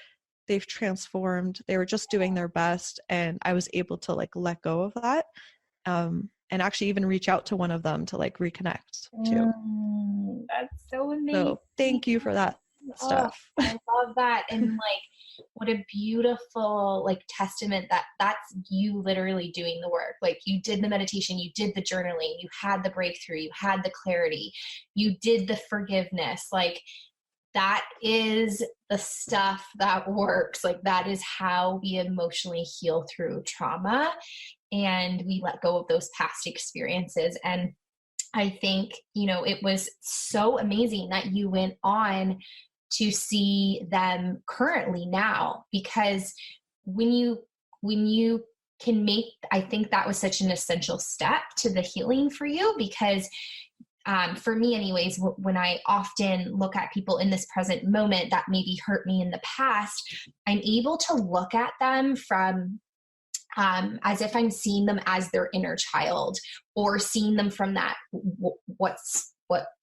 they've transformed. They were just doing their best. And I was able to like let go of that. And actually even reach out to one of them to like reconnect too. That's so amazing. So thank you for that stuff. I love that. And like, what a beautiful like testament that's you literally doing the work. Like, you did the meditation, you did the journaling, you had the breakthrough, you had the clarity, you did the forgiveness. Like, that is the stuff that works. Like, that is how we emotionally heal through trauma, and we let go of those past experiences. And I think, it was so amazing that you went on to see them currently now, because when you can make, I think that was such an essential step to the healing for you, because for me anyways, when I often look at people in this present moment that maybe hurt me in the past, I'm able to look at them from as if I'm seeing them as their inner child, or seeing them from that, what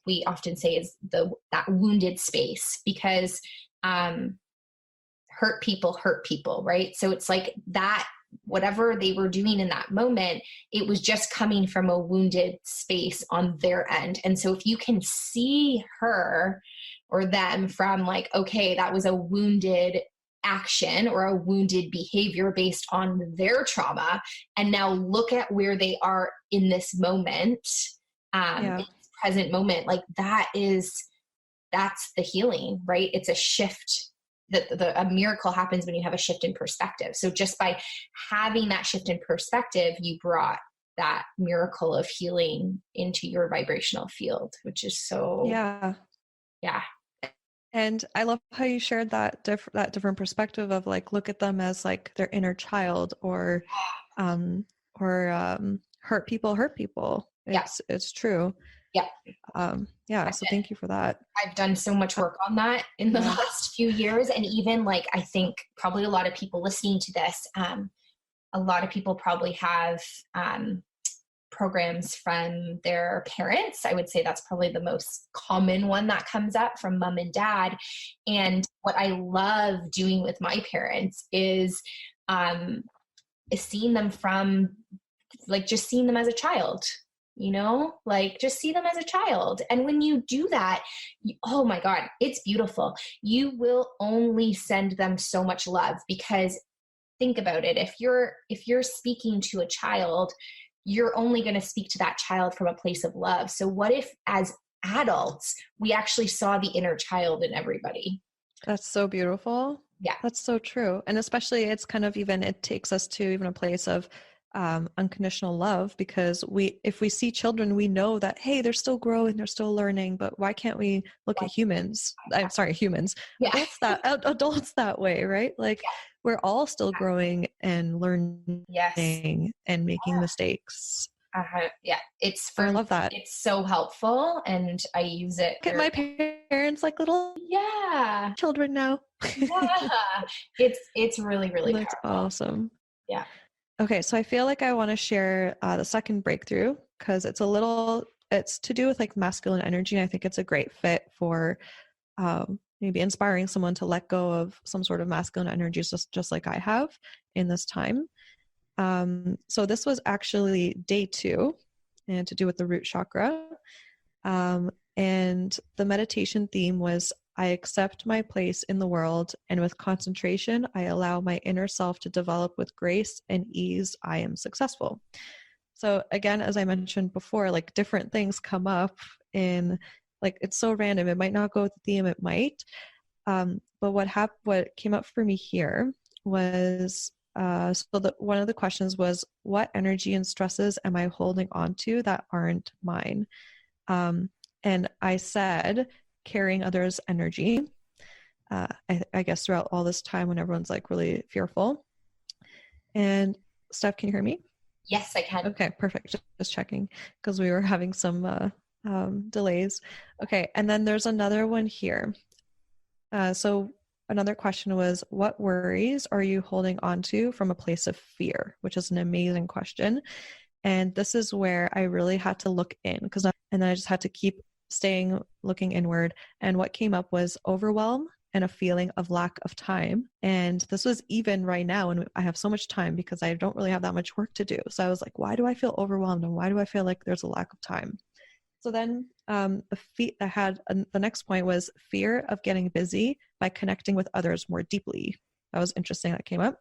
we often say is that wounded space, because hurt people, right? So it's like that, whatever they were doing in that moment, it was just coming from a wounded space on their end. And so if you can see her or them from like, okay, that was a wounded action or a wounded behavior based on their trauma, and now look at where they are in this moment, in this present moment, like that's the healing, right? It's a shift. A miracle happens when you have a shift in perspective. So just by having that shift in perspective, you brought that miracle of healing into your vibrational field, which is so yeah. And I love how you shared that different perspective of like, look at them as like their inner child, or hurt people. It's true. Yeah. So thank you for that. I've done so much work on that in the last few years. And even like, I think probably a lot of people listening to this, a lot of people probably have programs from their parents. I would say that's probably the most common one that comes up, from mom and dad. And what I love doing with my parents is seeing them from like, just seeing them as a child, like just see them as a child. And when you do that, oh my God, it's beautiful. You will only send them so much love, because think about it. If you're speaking to a child, you're only going to speak to that child from a place of love. So what if as adults, we actually saw the inner child in everybody? That's so beautiful. Yeah. That's so true. And especially it takes us to even a place of unconditional love, because if we see children, we know that, hey, they're still growing, they're still learning, but why can't we look at humans? I'm sorry, humans, adults that way, right? Like we're all still growing and learning and making mistakes. I love that. It's so helpful, and I use it. Look at my parents like little children now. It's really, really That's powerful. awesome. Yeah. Okay, so I feel like I want to share the second breakthrough because it's to do with like masculine energy. And I think it's a great fit for maybe inspiring someone to let go of some sort of masculine energies, just like I have in this time. So this was actually day 2 and to do with the root chakra. And the meditation theme was I accept my place in the world, and with concentration, I allow my inner self to develop with grace and ease. I am successful. So again, as I mentioned before, like different things come up in like, it's so random. It might not go with the theme, it might. But what came up for me here was, one of the questions was, what energy and stresses am I holding on to that aren't mine? And I said, carrying others' energy. I guess throughout all this time when everyone's like really fearful. And Steph, can you hear me? Yes, I can. Okay, perfect. Just checking because we were having some delays. Okay, and then there's another one here. So another question was, what worries are you holding on to from a place of fear? Which is an amazing question. And this is where I really had to look in and then I just had to keep looking inward. And what came up was overwhelm and a feeling of lack of time. And this was even right now when I have so much time because I don't really have that much work to do. So I was like, why do I feel overwhelmed? And why do I feel like there's a lack of time? So then the next point was fear of getting busy by connecting with others more deeply. That was interesting. That came up.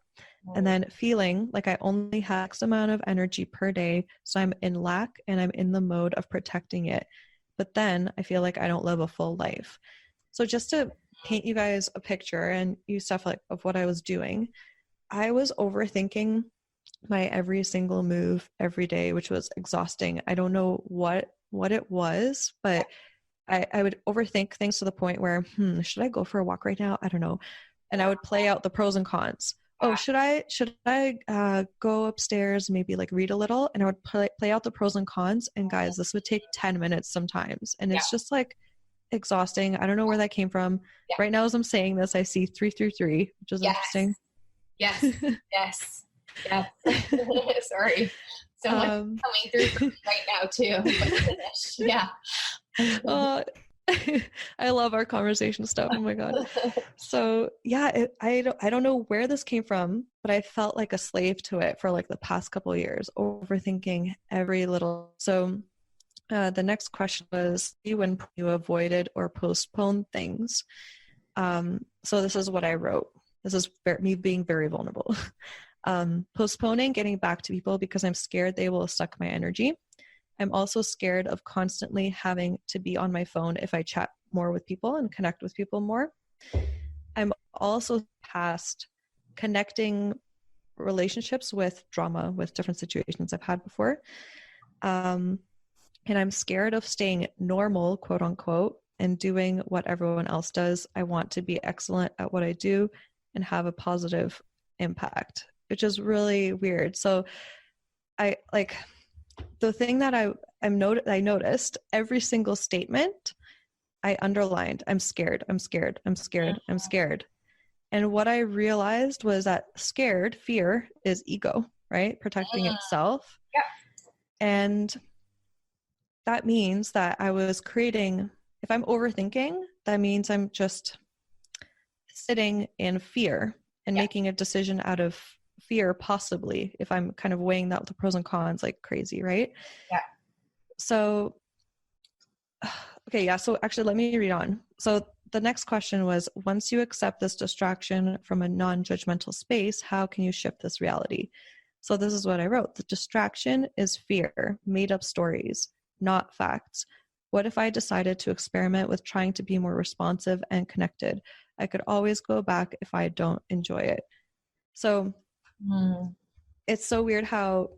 And then feeling like I only have X amount of energy per day. So I'm in lack and I'm in the mode of protecting it. But then I feel like I don't live a full life. So just to paint you guys a picture and you stuff like of what I was doing, I was overthinking my every single move every day, which was exhausting. I don't know what it was, but I would overthink things to the point where, should I go for a walk right now? I don't know. And I would play out the pros and cons. Oh, should I go upstairs, maybe like read a little? And I would play out the pros and cons. And guys, this would take 10 minutes sometimes. And it's just like exhausting. I don't know where that came from. Yeah. Right now, as I'm saying this, I see 333, which is interesting. Yes. Yes. Yeah. Sorry. So much coming through right now too. Yeah. I love our conversation stuff. Oh my God. So yeah, I don't know where this came from, but I felt like a slave to it for like the past couple of years, overthinking every little. So the next question was when you avoided or postponed things. So this is what I wrote. This is me being very vulnerable. Postponing getting back to people because I'm scared they will suck my energy. I'm also scared of constantly having to be on my phone if I chat more with people and connect with people more. I'm also past connecting relationships with drama, with different situations I've had before. And I'm scared of staying normal, quote unquote, and doing what everyone else does. I want to be excellent at what I do and have a positive impact, which is really weird. So the thing that I noticed every single statement I underlined, I'm scared, I'm scared, I'm scared, I'm scared. And what I realized was that fear is ego, right? Protecting itself. Yeah. And that means that I was creating, if I'm overthinking, that means I'm just sitting in fear and making a decision out of fear, possibly, if I'm kind of weighing out the pros and cons like crazy, right? Yeah. So, okay, yeah. So actually, let me read on. So the next question was, once you accept this distraction from a non-judgmental space, how can you shift this reality? So this is what I wrote. The distraction is fear, made up stories, not facts. What if I decided to experiment with trying to be more responsive and connected? I could always go back if I don't enjoy it. So it's so weird how,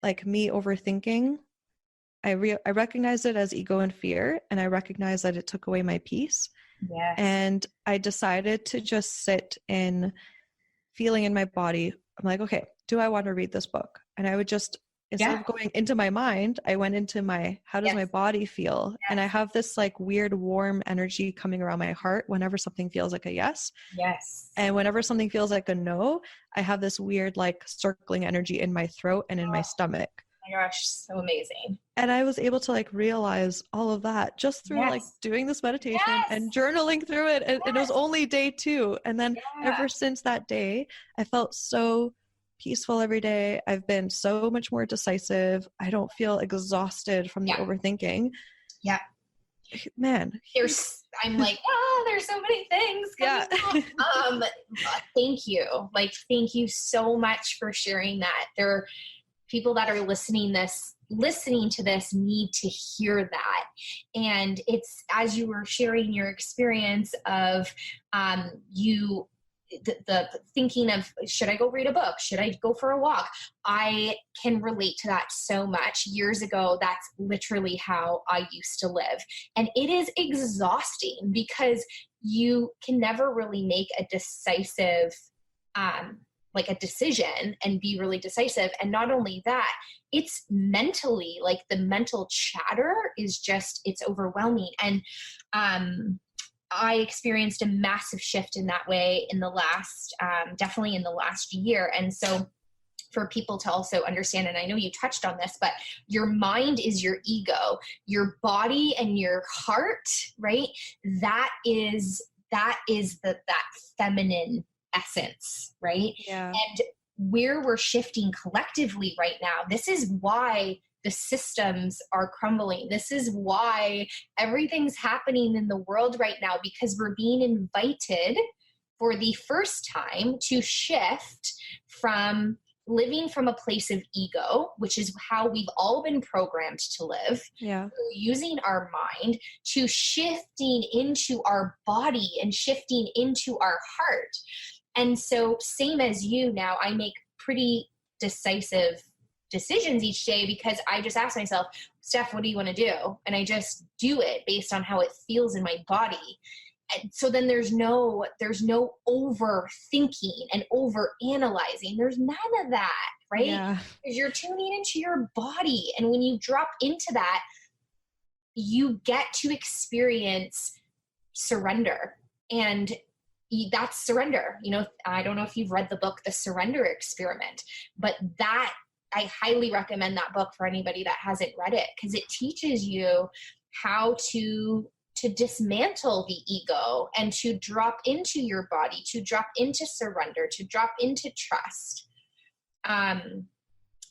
like, me overthinking, I recognized it as ego and fear, and I recognized that it took away my peace. Yes. And I decided to just sit in feeling in my body. I'm like, okay, do I want to read this book? And I would just, instead of going into my mind, I went into my, how does my body feel? And I have this like weird warm energy coming around my heart whenever something feels like a yes. And whenever something feels like a no, I have this weird like circling energy in my throat and in my stomach. Oh my gosh, so amazing. And I was able to like realize all of that just through like doing this meditation and journaling through it. And it was only day 2. And then ever since that day, I felt so peaceful every day. I've been so much more decisive. I don't feel exhausted from the overthinking. Man, I'm like, there's so many things. Thank you. Like, thank you so much for sharing that. There are people that are listening to this need to hear that. And it's, as you were sharing your experience of the thinking of, should I go read a book? Should I go for a walk? I can relate to that so much. Years ago, that's literally how I used to live. And it is exhausting because you can never really make a decisive, like a decision and be really decisive. And not only that, it's mentally, like the mental chatter is just, it's overwhelming. And, I experienced a massive shift in that way in the last, definitely in the last year. And so for people to also understand, and I know you touched on this, but your mind is your ego, your body and your heart, right? That is that feminine essence, right? And where we're shifting collectively right now, this is why the systems are crumbling. This is why everything's happening in the world right now, because we're being invited for the first time to shift from living from a place of ego, which is how we've all been programmed to live, using our mind, to shifting into our body and shifting into our heart. And so same as you now, I make pretty decisive decisions each day because I just ask myself, Steph, what do you want to do? And I just do it based on how it feels in my body. And so then there's no overthinking and over analyzing. There's none of that, right? Because you're tuning into your body. And when you drop into that, you get to experience surrender. And that's surrender. You know, I don't know if you've read the book, The Surrender Experiment, but that I highly recommend that book for anybody that hasn't read it, because it teaches you how to dismantle the ego and to drop into your body, to drop into surrender, to drop into trust. And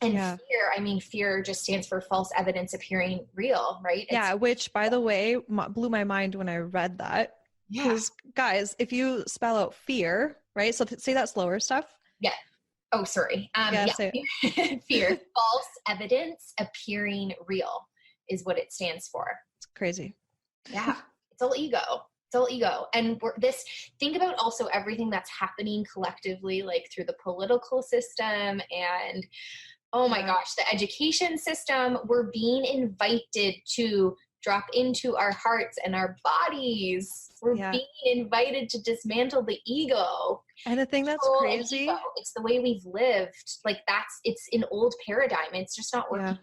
fear, I mean, fear just stands for false evidence appearing real, right? Which, by the way, blew my mind when I read that. Because guys, if you spell out fear, right? So say that slower, stuff. Oh, sorry. Fear, false evidence appearing real is what it stands for. It's crazy. It's all ego. It's all ego. And think about also everything that's happening collectively, like through the political system and, oh my gosh, the education system. We're being invited to drop into our hearts and our bodies. We're being invited to dismantle the ego. And the thing that's crazy, it's the way we've lived. Like it's an old paradigm. It's just not working anymore.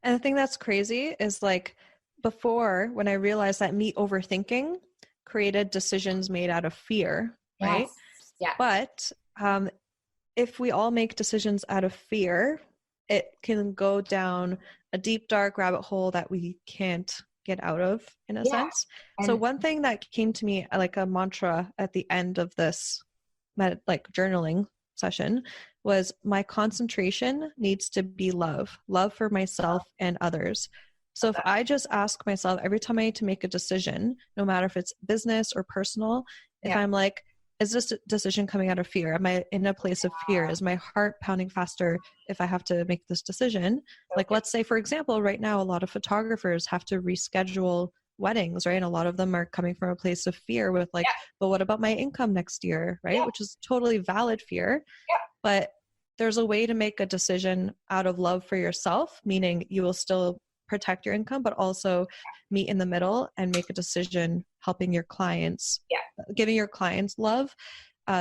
And the thing that's crazy is like before, when I realized that me overthinking created decisions made out of fear, right? But if we all make decisions out of fear, it can go down a deep, dark rabbit hole that we can't get out of, in a sense. So one thing that came to me like a mantra at the end of this journaling session was, my concentration needs to be love for myself and others. So if I just ask myself every time I need to make a decision, no matter if it's business or personal, if I'm like, is this decision coming out of fear? Am I in a place of fear? Is my heart pounding faster if I have to make this decision? Like, let's say, for example, right now, a lot of photographers have to reschedule weddings, right? And a lot of them are coming from a place of fear with like, but what about my income next year, right? Which is totally valid fear. But there's a way to make a decision out of love for yourself, meaning you will still protect your income, but also meet in the middle and make a decision helping your clients, giving your clients love,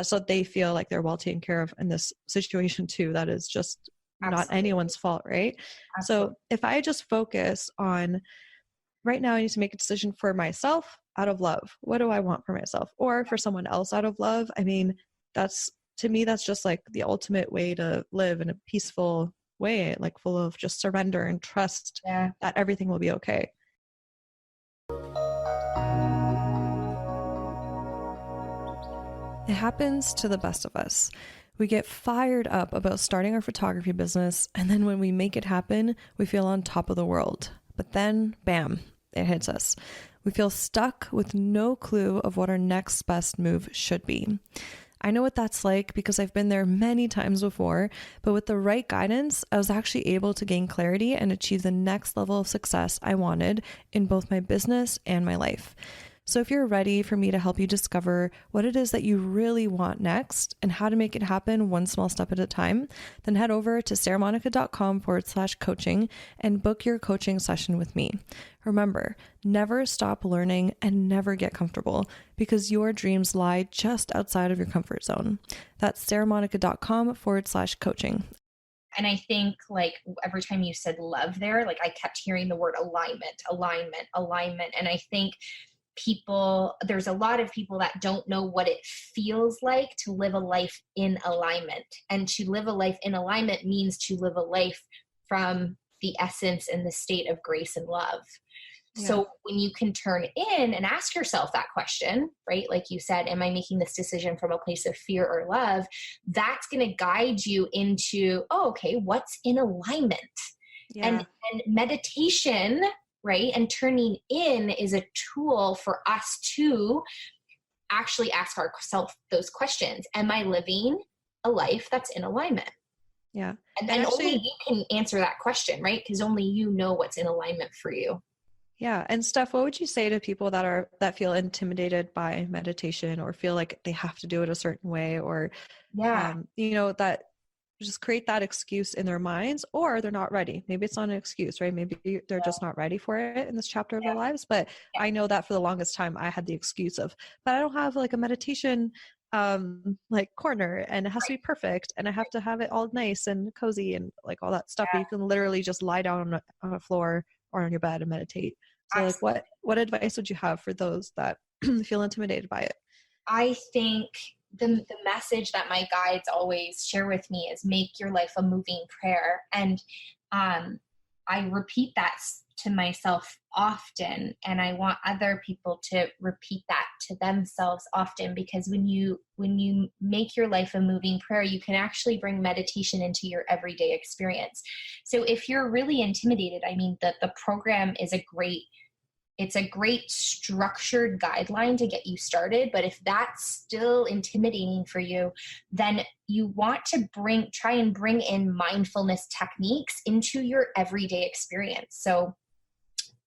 so they feel like they're well taken care of in this situation too. That is just not anyone's fault, right? Absolutely. So if I just focus on right now, I need to make a decision for myself out of love. What do I want for myself or for someone else out of love? I mean, that's to me, that's just like the ultimate way to live in a peaceful way, like full of just surrender and trust that everything will be okay. It happens to the best of us. We get fired up about starting our photography business, and then when we make it happen, we feel on top of the world. But then, bam, it hits us. We feel stuck with no clue of what our next best move should be. I know what that's like because I've been there many times before, but with the right guidance, I was actually able to gain clarity and achieve the next level of success I wanted in both my business and my life. So if you're ready for me to help you discover what it is that you really want next and how to make it happen one small step at a time, then head over to saramonika.com/coaching and book your coaching session with me. Remember, never stop learning and never get comfortable because your dreams lie just outside of your comfort zone. That's saramonika.com/coaching. And I think like every time you said love there, like I kept hearing the word alignment, alignment, alignment. And I think there's a lot of people that don't know what it feels like to live a life in alignment. And to live a life in alignment means to live a life from the essence and the state of grace and love. Yeah. So when you can turn in and ask yourself that question, right? Like you said, am I making this decision from a place of fear or love? That's going to guide you into, oh, okay, what's in alignment? Yeah. And meditation, right? And turning in is a tool for us to actually ask ourselves those questions. Am I living a life that's in alignment? Yeah. And actually, only you can answer that question, right? Because only you know what's in alignment for you. Yeah. And Steph, what would you say to people that feel intimidated by meditation or feel like they have to do it a certain way or, that just create that excuse in their minds or they're not ready? Maybe it's not an excuse, right? Maybe they're just not ready for it in this chapter of their lives. But I know that for the longest time, I had the excuse of, but I don't have like a meditation like corner and it has to be perfect and I have to have it all nice and cozy and like all that stuff. But you can literally just lie down on a floor or on your bed and meditate. So like what advice would you have for those that feel intimidated by it? I think the message that my guides always share with me is make your life a moving prayer. And I repeat that to myself often. And I want other people to repeat that to themselves often, because when you make your life a moving prayer, you can actually bring meditation into your everyday experience. So if you're really intimidated, I mean, the program is it's a great structured guideline to get you started. But if that's still intimidating for you, then you want to try and bring in mindfulness techniques into your everyday experience. So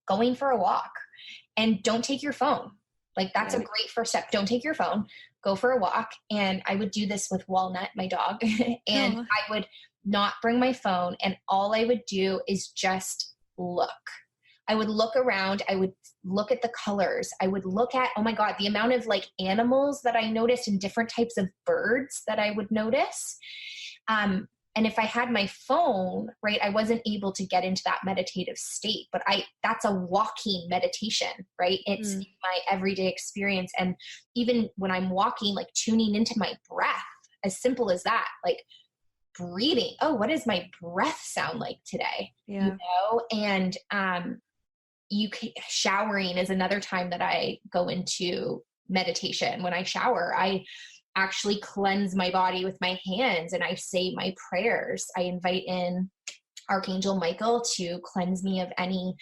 going for a walk, and don't take your phone. Like that's a great first step. Don't take your phone, go for a walk. And I would do this with Walnut, my dog, and I would not bring my phone. And all I would do is just look. I would look around. I would look at the colors. I would look at, oh my God, the amount of like animals that I noticed and different types of birds that I would notice. And if I had my phone, right, I wasn't able to get into that meditative state, but that's a walking meditation, right? It's my everyday experience. And even when I'm walking, like tuning into my breath, as simple as that, like breathing. Oh, what does my breath sound like today? Yeah. You know? And, showering is another time that I go into meditation. When I shower, I actually cleanse my body with my hands and I say my prayers. I invite in Archangel Michael to cleanse me of any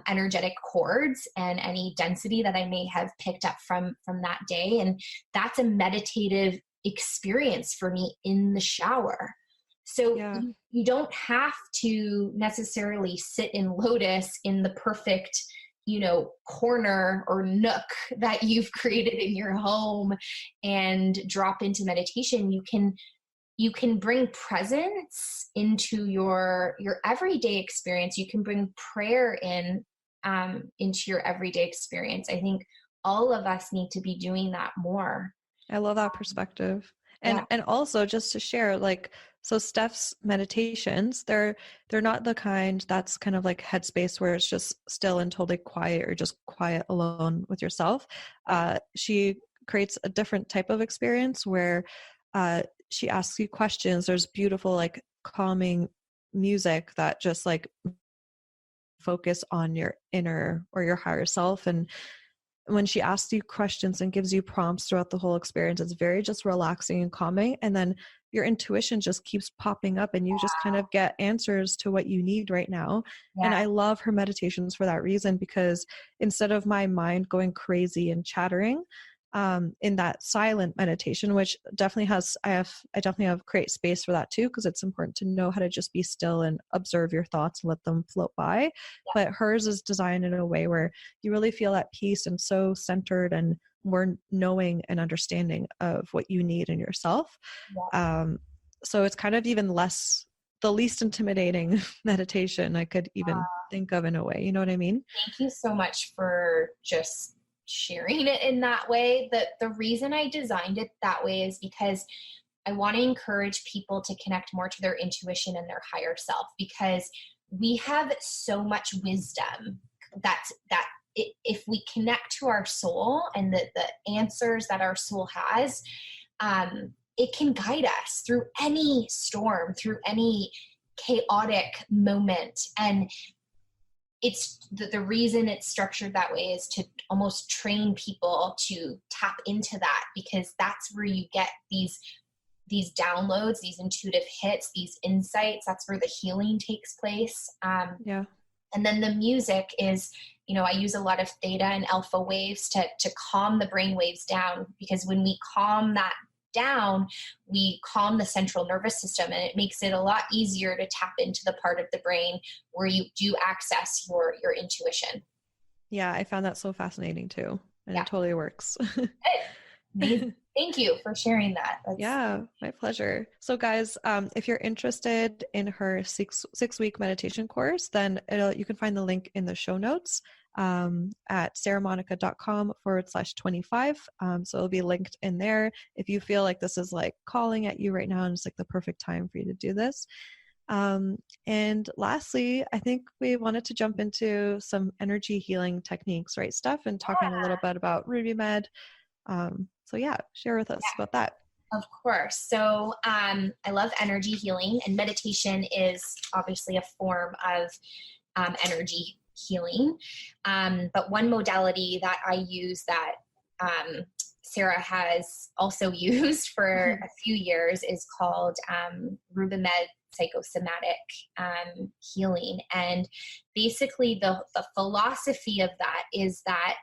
energetic cords and any density that I may have picked up from that day. And that's a meditative experience for me in the shower. So you don't have to necessarily sit in lotus in the perfect, corner or nook that you've created in your home and drop into meditation. You can bring presence into your everyday experience. You can bring prayer into your everyday experience. I think all of us need to be doing that more. I love that perspective. And also just to share, like So Steph's meditations, they're not the kind that's kind of like headspace where it's just still and totally quiet or just quiet alone with yourself. She creates a different type of experience where she asks you questions. There's beautiful, like calming music that just like focus on your inner or your higher self. And when she asks you questions and gives you prompts throughout the whole experience, it's very just relaxing and calming. And then your intuition just keeps popping up and you just kind of get answers to what you need right now. Yeah. And I love her meditations for that reason, because instead of my mind going crazy and chattering, in that silent meditation, which definitely I definitely have create space for that too, because it's important to know how to just be still and observe your thoughts and let them float by. Yeah. But hers is designed in a way where you really feel at peace and so centered and more knowing and understanding of what you need in yourself. Yeah. So it's kind of even the least intimidating meditation I could even think of in a way. You know what I mean? Thank you so much for just sharing it in that way. The reason I designed it that way is because I want to encourage people to connect more to their intuition and their higher self, because we have so much wisdom that if we connect to our soul and the answers that our soul has, it can guide us through any storm, through any chaotic moment. And it's the reason it's structured that way is to almost train people to tap into that, because that's where you get these downloads, these intuitive hits, these insights. That's where the healing takes place. Yeah. And then the music is, I use a lot of theta and alpha waves to calm the brain waves down, because when we calm that down, we calm the central nervous system, and it makes it a lot easier to tap into the part of the brain where you do access your intuition. Yeah, I found that so fascinating too, and It totally works. Thank you for sharing that. Yeah, my pleasure. So guys, if you're interested in her six-week meditation course, then you can find the link in the show notes at saramonika.com/25. So it'll be linked in there if you feel like this is like calling at you right now and it's like the perfect time for you to do this. And lastly, I think we wanted to jump into some energy healing techniques, right, Steph, and talking a little bit about Ruby Med. So yeah, share with us about that. Of course. So I love energy healing, and meditation is obviously a form of energy healing. But one modality that I use that Sara has also used for a few years is called Ruby Med psychosomatic healing. And basically the philosophy of that is that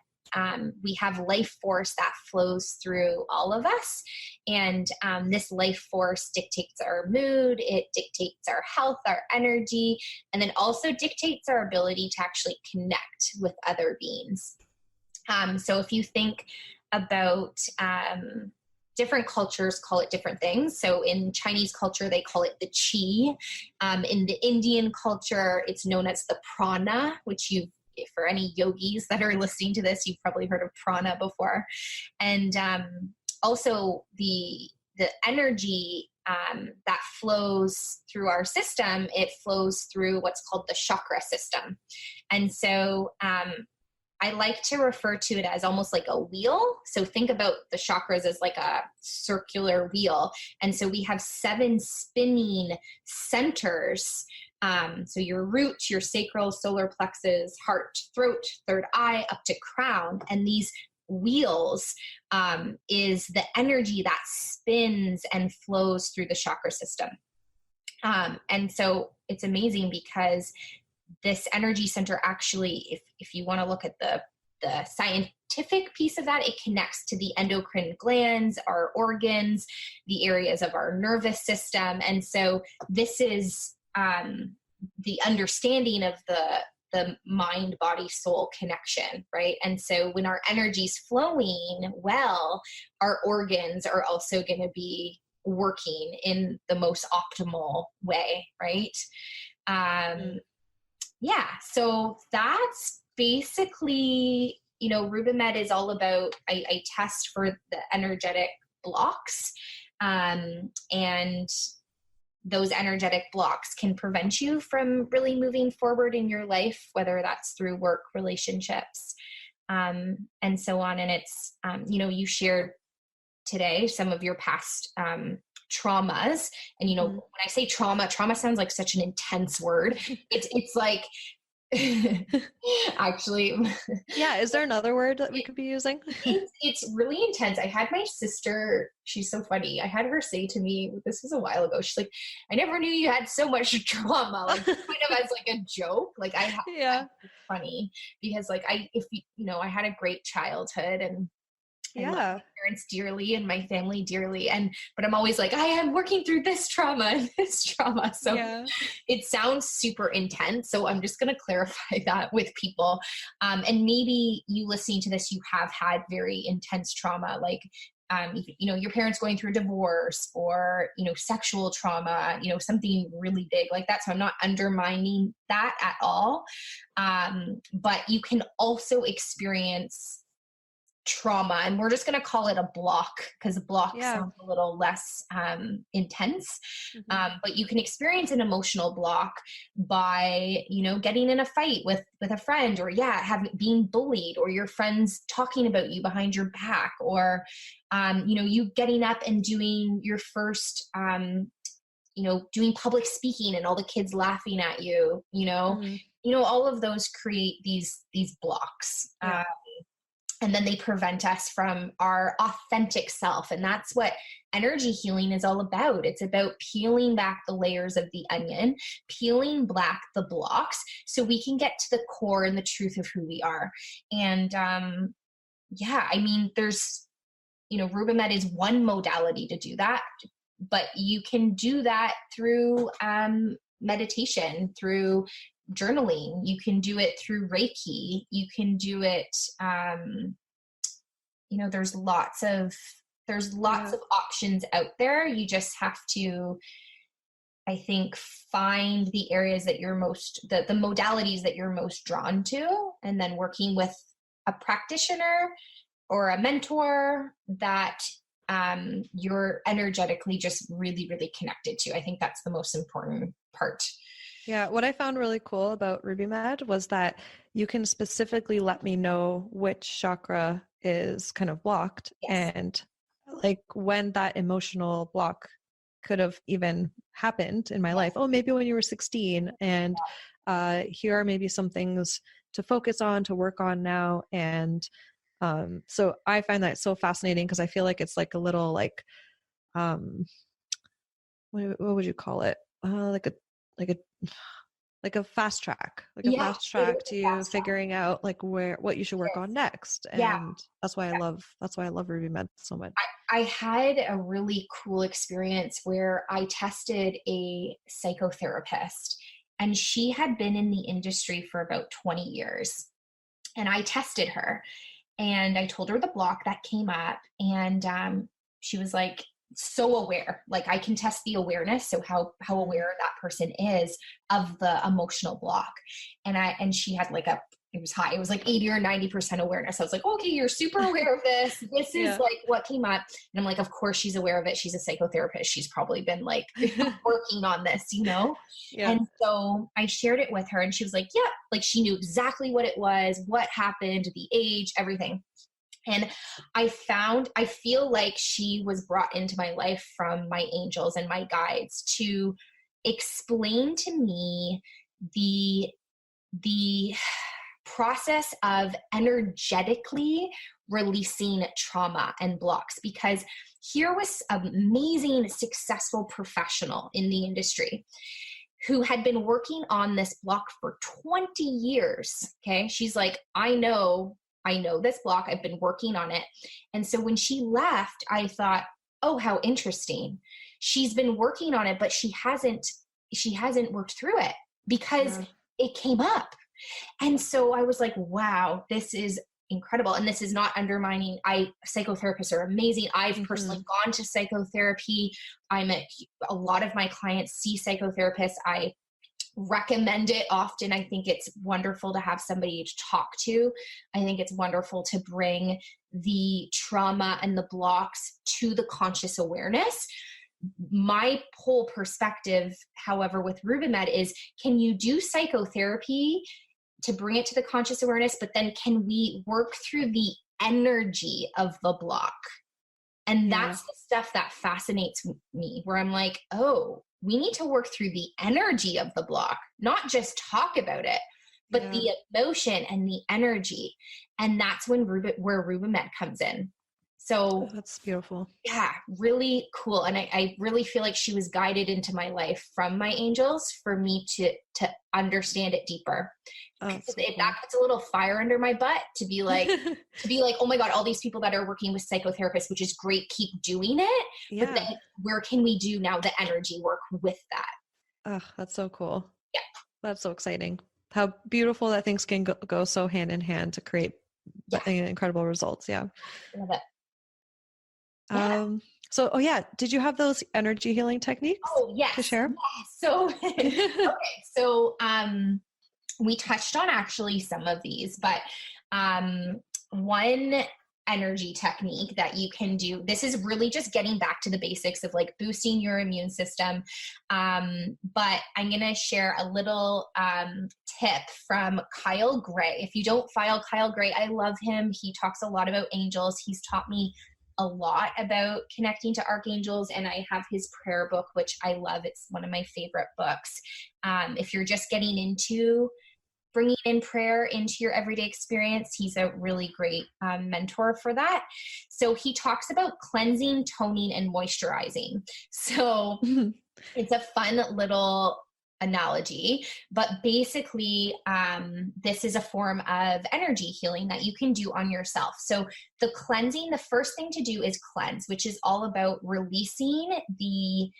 we have life force that flows through all of us. And this life force dictates our mood, it dictates our health, our energy, and then also dictates our ability to actually connect with other beings. So if you think about different cultures call it different things. So in Chinese culture, they call it the qi. In the Indian culture, it's known as the prana, which for any yogis that are listening to this, you've probably heard of prana before. And also the energy that flows through our system, it flows through what's called the chakra system. And so I like to refer to it as almost like a wheel. So think about the chakras as like a circular wheel. And so we have 7 spinning centers. So your root, your sacral, solar plexus, heart, throat, third eye, up to crown. And these wheels is the energy that spins and flows through the chakra system. And so it's amazing because this energy center actually, if you want to look at the scientific piece of that, it connects to the endocrine glands, our organs, the areas of our nervous system. And so this is the understanding of the mind, body, soul connection, right? And so when our energy's flowing well, our organs are also going to be working in the most optimal way, right? Yeah, so that's basically, Ruby Med is all about, I test for the energetic blocks, and those energetic blocks can prevent you from really moving forward in your life, whether that's through work, relationships, and so on. And it's, you shared today some of your past traumas. And, when I say trauma sounds like such an intense word. It's like, actually, yeah. Is there another word that we could be using? It's really intense. I had my sister, she's so funny. I had her say to me, this was a while ago. She's like, I never knew you had so much trauma, like kind of as like a joke. Like yeah, it's funny because like I had a great childhood and I love my parents dearly and my family dearly. But I'm always like, I am working through this trauma and this trauma. So it sounds super intense. So I'm just going to clarify that with people. And maybe you listening to this, you have had very intense trauma, like, your parents going through a divorce or, sexual trauma, something really big like that. So I'm not undermining that at all. But you can also experience trauma, and we're just going to call it a block because a block sounds a little less intense. But you can experience an emotional block by getting in a fight with a friend, or being bullied, or your friends talking about you behind your back, or you getting up and doing your first doing public speaking and all the kids laughing at you. All of those create these blocks. And then they prevent us from our authentic self. And that's what energy healing is all about. It's about peeling back the layers of the onion, peeling back the blocks so we can get to the core and the truth of who we are. And there's, Rubimed is one modality to do that, but you can do that through meditation, through journaling. You can do it through Reiki. You can do it, there's lots of options out there. You just have to, I think, find the areas that you're the modalities that you're most drawn to, and then working with a practitioner or a mentor that you're energetically just really, really connected to. I think that's the most important part. Yeah, what I found really cool about Rubimed was that you can specifically let me know which chakra is kind of blocked, and like when that emotional block could have even happened in my life. Oh, maybe when you were 16, and here are maybe some things to focus on, to work on now. And so I find that so fascinating because I feel like it's like a little like, what would you call it? Like a fast track, fast track to figuring out like what you should work on next. And that's why I love Rubimed so much. I had a really cool experience where I tested a psychotherapist, and she had been in the industry for about 20 years. And I tested her and I told her the block that came up, and she was like, so aware, like I can test the awareness. So how aware that person is of the emotional block. And she had like it was high. It was like 80 or 90% awareness. I was like, okay, you're super aware of this. This is like what came up. And I'm like, of course she's aware of it. She's a psychotherapist. She's probably been like working on this, Yeah. And so I shared it with her, and she was like, yeah, like she knew exactly what it was, what happened, the age, everything. And I feel like she was brought into my life from my angels and my guides to explain to me the process of energetically releasing trauma and blocks, because here was an amazing, successful professional in the industry who had been working on this block for 20 years. Okay. She's like, I know this block. I've been working on it. And so when she left, I thought, oh, how interesting. She's been working on it, but she hasn't worked through it because it came up. And so I was like, wow, this is incredible. And this is not undermining. Psychotherapists are amazing. I've personally gone to psychotherapy. A lot of my clients see psychotherapists. I recommend it often. I think it's wonderful to have somebody to talk to. I think it's wonderful to bring the trauma and the blocks to the conscious awareness. my whole perspective, however, with RubenMed is, can you do psychotherapy to bring it to the conscious awareness, but then can we work through the energy of the block? And that's the stuff that fascinates me, where I'm like, oh, we need to work through the energy of the block, not just talk about it, but the emotion and the energy. And that's when where RubenMed comes in. So that's beautiful. Yeah, really cool. And I really feel like she was guided into my life from my angels for me to understand it deeper. Oh, That puts a little fire under my butt to be like, oh my God, all these people that are working with psychotherapists, which is great, keep doing it. Yeah. But then where can we do now the energy work with that? Oh, that's so cool. Yeah. That's so exciting. How beautiful that things can go so hand in hand to create incredible results. Yeah. I love it. Yeah. Did you have those energy healing techniques? Oh, yes. To share? So, okay. So, we touched on actually some of these, but, one energy technique that you can do, this is really just getting back to the basics of like boosting your immune system. But I'm going to share a little, tip from Kyle Gray. If you don't follow Kyle Gray, I love him. He talks a lot about angels. He's taught me a lot about connecting to archangels, and I have his prayer book, which I love. It's one of my favorite books. If you're just getting into bringing in prayer into your everyday experience, he's a really great mentor for that. So he talks about cleansing, toning, and moisturizing. So it's a fun little analogy, but basically this is a form of energy healing that you can do on yourself. So the cleansing, the first thing to do is cleanse, which is all about releasing the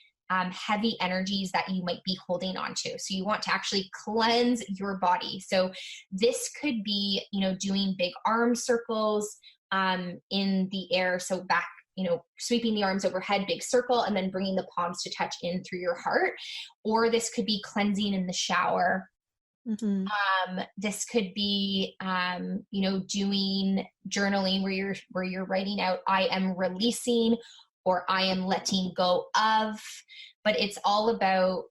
heavy energies that you might be holding on to. So you want to actually cleanse your body. So this could be, doing big arm circles in the air. So back, sweeping the arms overhead, big circle, and then bringing the palms to touch in through your heart. Or this could be cleansing in the shower. Mm-hmm. This could be, doing journaling where you're writing out, I am releasing, or I am letting go of, but it's all about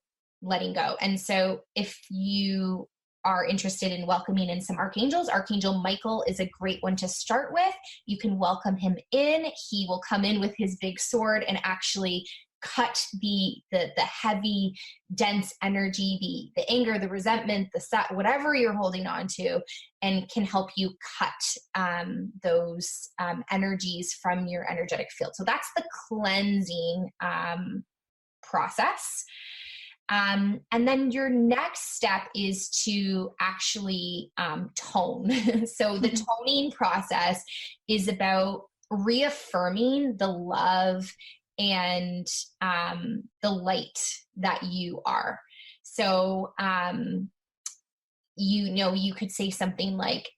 letting go. And so if you are interested in welcoming in some archangels, Archangel Michael is a great one to start with. You can welcome him in. He will come in with his big sword and actually cut the heavy, dense energy, the anger, the resentment, whatever you're holding on to, and can help you cut those energies from your energetic field. So that's the cleansing process. And then your next step is to actually tone. So the toning process is about reaffirming the love and the light that you are. So, you could say something like,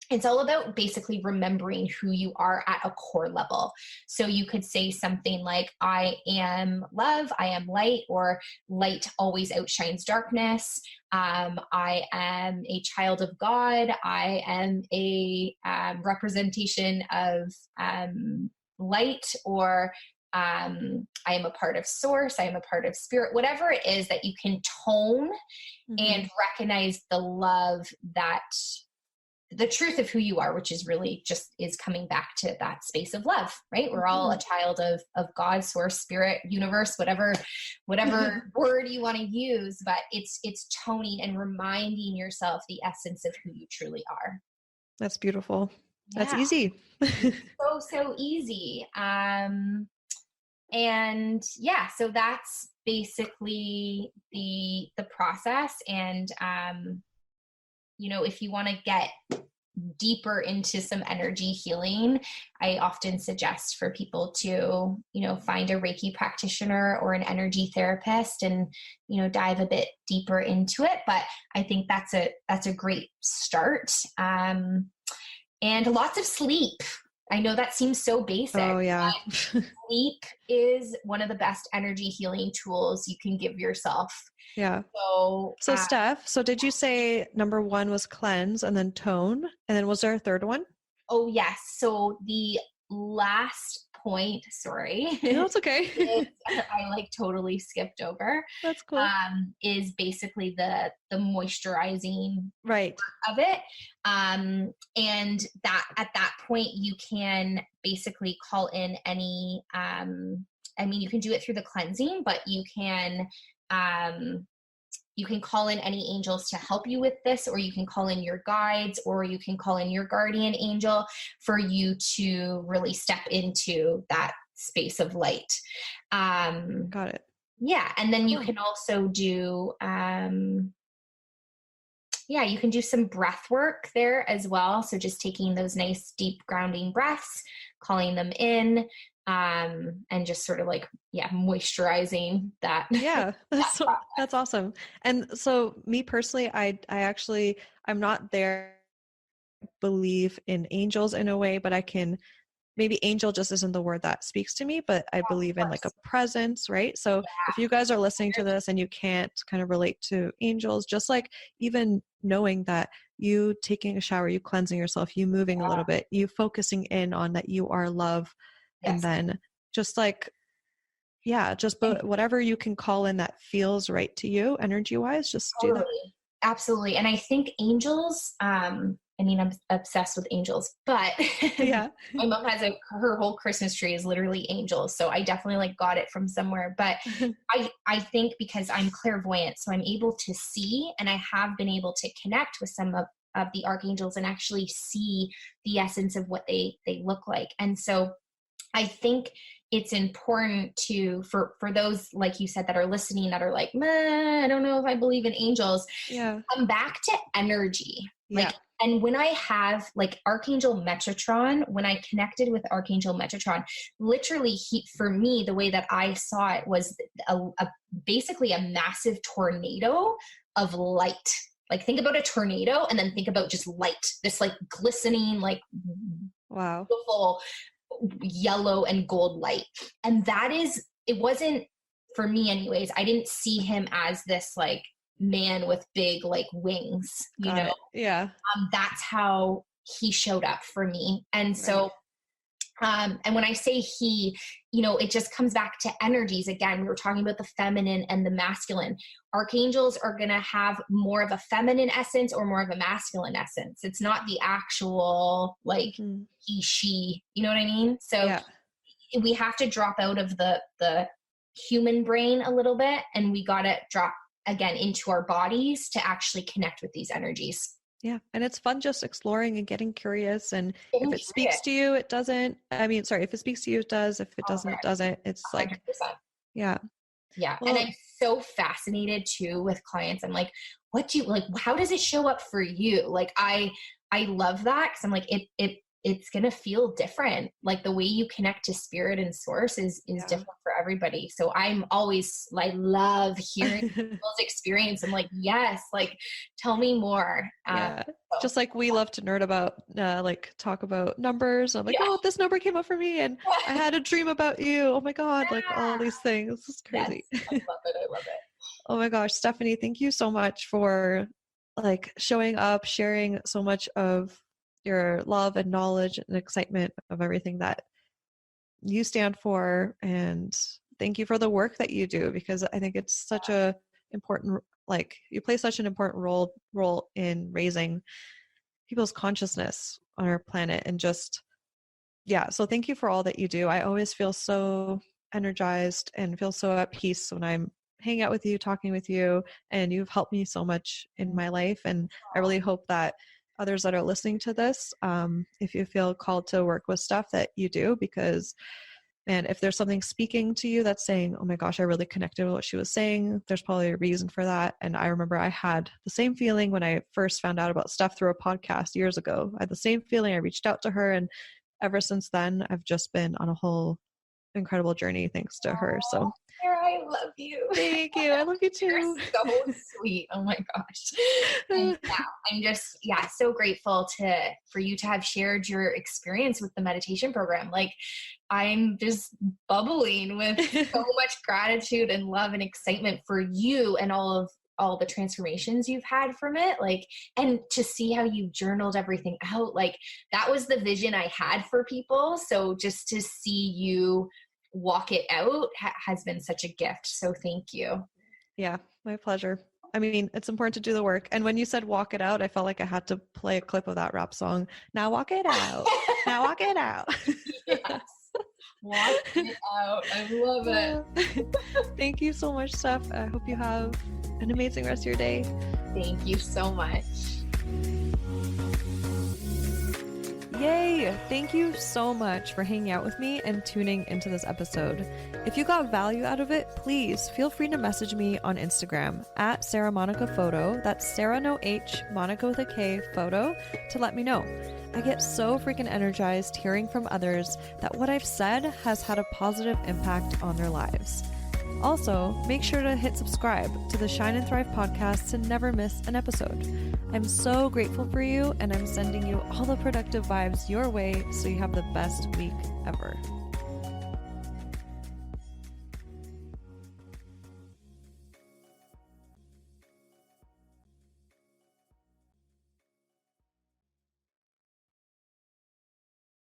it's all about basically remembering who you are at a core level. So you could say something like, I am love, I am light, or light always outshines darkness. I am a child of God. I am a representation of light, or I am a part of source, I am a part of spirit, whatever it is that you can tone and recognize the love, that the truth of who you are, which is really just is coming back to that space of love, right? We're all a child of God, source, spirit, universe, whatever word you want to use, but it's toning and reminding yourself the essence of who you truly are. That's beautiful. Yeah. That's easy. so easy. And yeah, so that's basically the process. And, if you want to get deeper into some energy healing, I often suggest for people to, find a Reiki practitioner or an energy therapist and, dive a bit deeper into it. But I think that's a great start. And lots of sleep. I know that seems so basic. Oh, yeah. Sleep is one of the best energy healing tools you can give yourself. Yeah. So Steph, did you say number 1 was cleanse and then tone? And then was there a third one? Oh, yes. So the last point, sorry, No, it's okay. I like totally skipped over, That's cool. is basically the moisturizing Right. of it. And that at that point you can basically call in any, I mean, you can do it through the cleansing, but you can call in any angels to help you with this, or you can call in your guides, or you can call in your guardian angel for you to really step into that space of light. Got it. Yeah. And then you Cool. can also do, you can do some breath work there as well. So just taking those nice deep grounding breaths, calling them in, and just sort of like, moisturizing that. Yeah, that's awesome. And so me personally, I'm not there, believe in angels in a way, but I can, maybe angel just isn't the word that speaks to me, but I believe in like a presence, right? So if you guys are listening to this and you can't kind of relate to angels, just like even knowing that you taking a shower, you cleansing yourself, you moving a little bit, you focusing in on that you are love, and then just like, whatever you can call in that feels right to you energy wise, just do that. Absolutely. And I think angels, I mean, I'm obsessed with angels, but Yeah. my mom has her whole Christmas tree is literally angels. So I definitely like got it from somewhere, but I think because I'm clairvoyant, so I'm able to see, and I have been able to connect with some of the archangels and actually see the essence of what they look like. And so I think it's important for those, like you said, that are listening, that are like, I don't know if I believe in angels. Yeah. Come back to energy. Yeah. Like, and when I have like Archangel Metatron, when I connected with Archangel Metatron, literally for me, the way that I saw it was basically a massive tornado of light. Like think about a tornado and then think about just light, this like glistening, like wow, beautiful yellow and gold light. And it wasn't, for me anyways, I didn't see him as this like man with big like wings, you know? Yeah. That's how he showed up for me. And so, and when I say he, it just comes back to energies. Again, we were talking about the feminine and the masculine. Archangels are going to have more of a feminine essence or more of a masculine essence. It's not the actual like he, she, you know what I mean? So we have to drop out of the human brain a little bit, and we got to drop again into our bodies to actually connect with these energies. Yeah. And it's fun just exploring and getting curious. And if it speaks to you, it doesn't. I mean, sorry, if it speaks to you, it does. If it doesn't, it doesn't. It's 100%. Like, yeah. Yeah. Well, and I'm so fascinated too with clients. I'm like, what do you like? How does it show up for you? Like, I love that. Cause I'm like, it's going to feel different. Like the way you connect to spirit and source is different for everybody. So I love hearing people's experience. I'm like, yes, like tell me more. Just like we love to nerd about, like talk about numbers. I'm like, oh, this number came up for me and I had a dream about you. Oh my God. Like all these things. This is crazy. Yes, I love it. I love it. Oh my gosh, Stephanie, thank you so much for like showing up, sharing so much of your love and knowledge and excitement of everything that you stand for. And thank you for the work that you do, because I think it's such a important, like you play such an important role in raising people's consciousness on our planet. And just, so thank you for all that you do. I always feel so energized and feel so at peace when I'm hanging out with you, talking with you, and you've helped me so much in my life. And I really hope that others that are listening to this, if you feel called to work with stuff, that you do, because, man, if there's something speaking to you that's saying, oh my gosh, I really connected with what she was saying, there's probably a reason for that. And I remember I had the same feeling when I first found out about stuff through a podcast years ago. I had the same feeling. I reached out to her, and ever since then, I've just been on a whole incredible journey thanks to her. So Sara, I love you. Thank you. I love you too. You're so sweet. Oh my gosh. And I'm just, so grateful for you to have shared your experience with the meditation program. Like I'm just bubbling with so much gratitude and love and excitement for you and all of all the transformations you've had from it, like, and to see how you journaled everything out, like that was the vision I had for people. So just to see you walk it out has been such a gift. So thank you. Yeah, my pleasure. I mean, it's important to do the work. And when you said walk it out, I felt like I had to play a clip of that rap song. Now walk it out. Now walk it out. Yes. Walk it out. I love it. Thank you so much, Steph. I hope you have an amazing rest of your day. Thank you so much. Yay! Thank you so much for hanging out with me and tuning into this episode. If you got value out of it, please feel free to message me on Instagram at Sara Monika Photo. That's Sara no H, Monika with a K photo, to let me know. I get so freaking energized hearing from others that what I've said has had a positive impact on their lives. Also, make sure to hit subscribe to the Shine and Thrive podcast to never miss an episode. I'm so grateful for you, and I'm sending you all the productive vibes your way so you have the best week ever.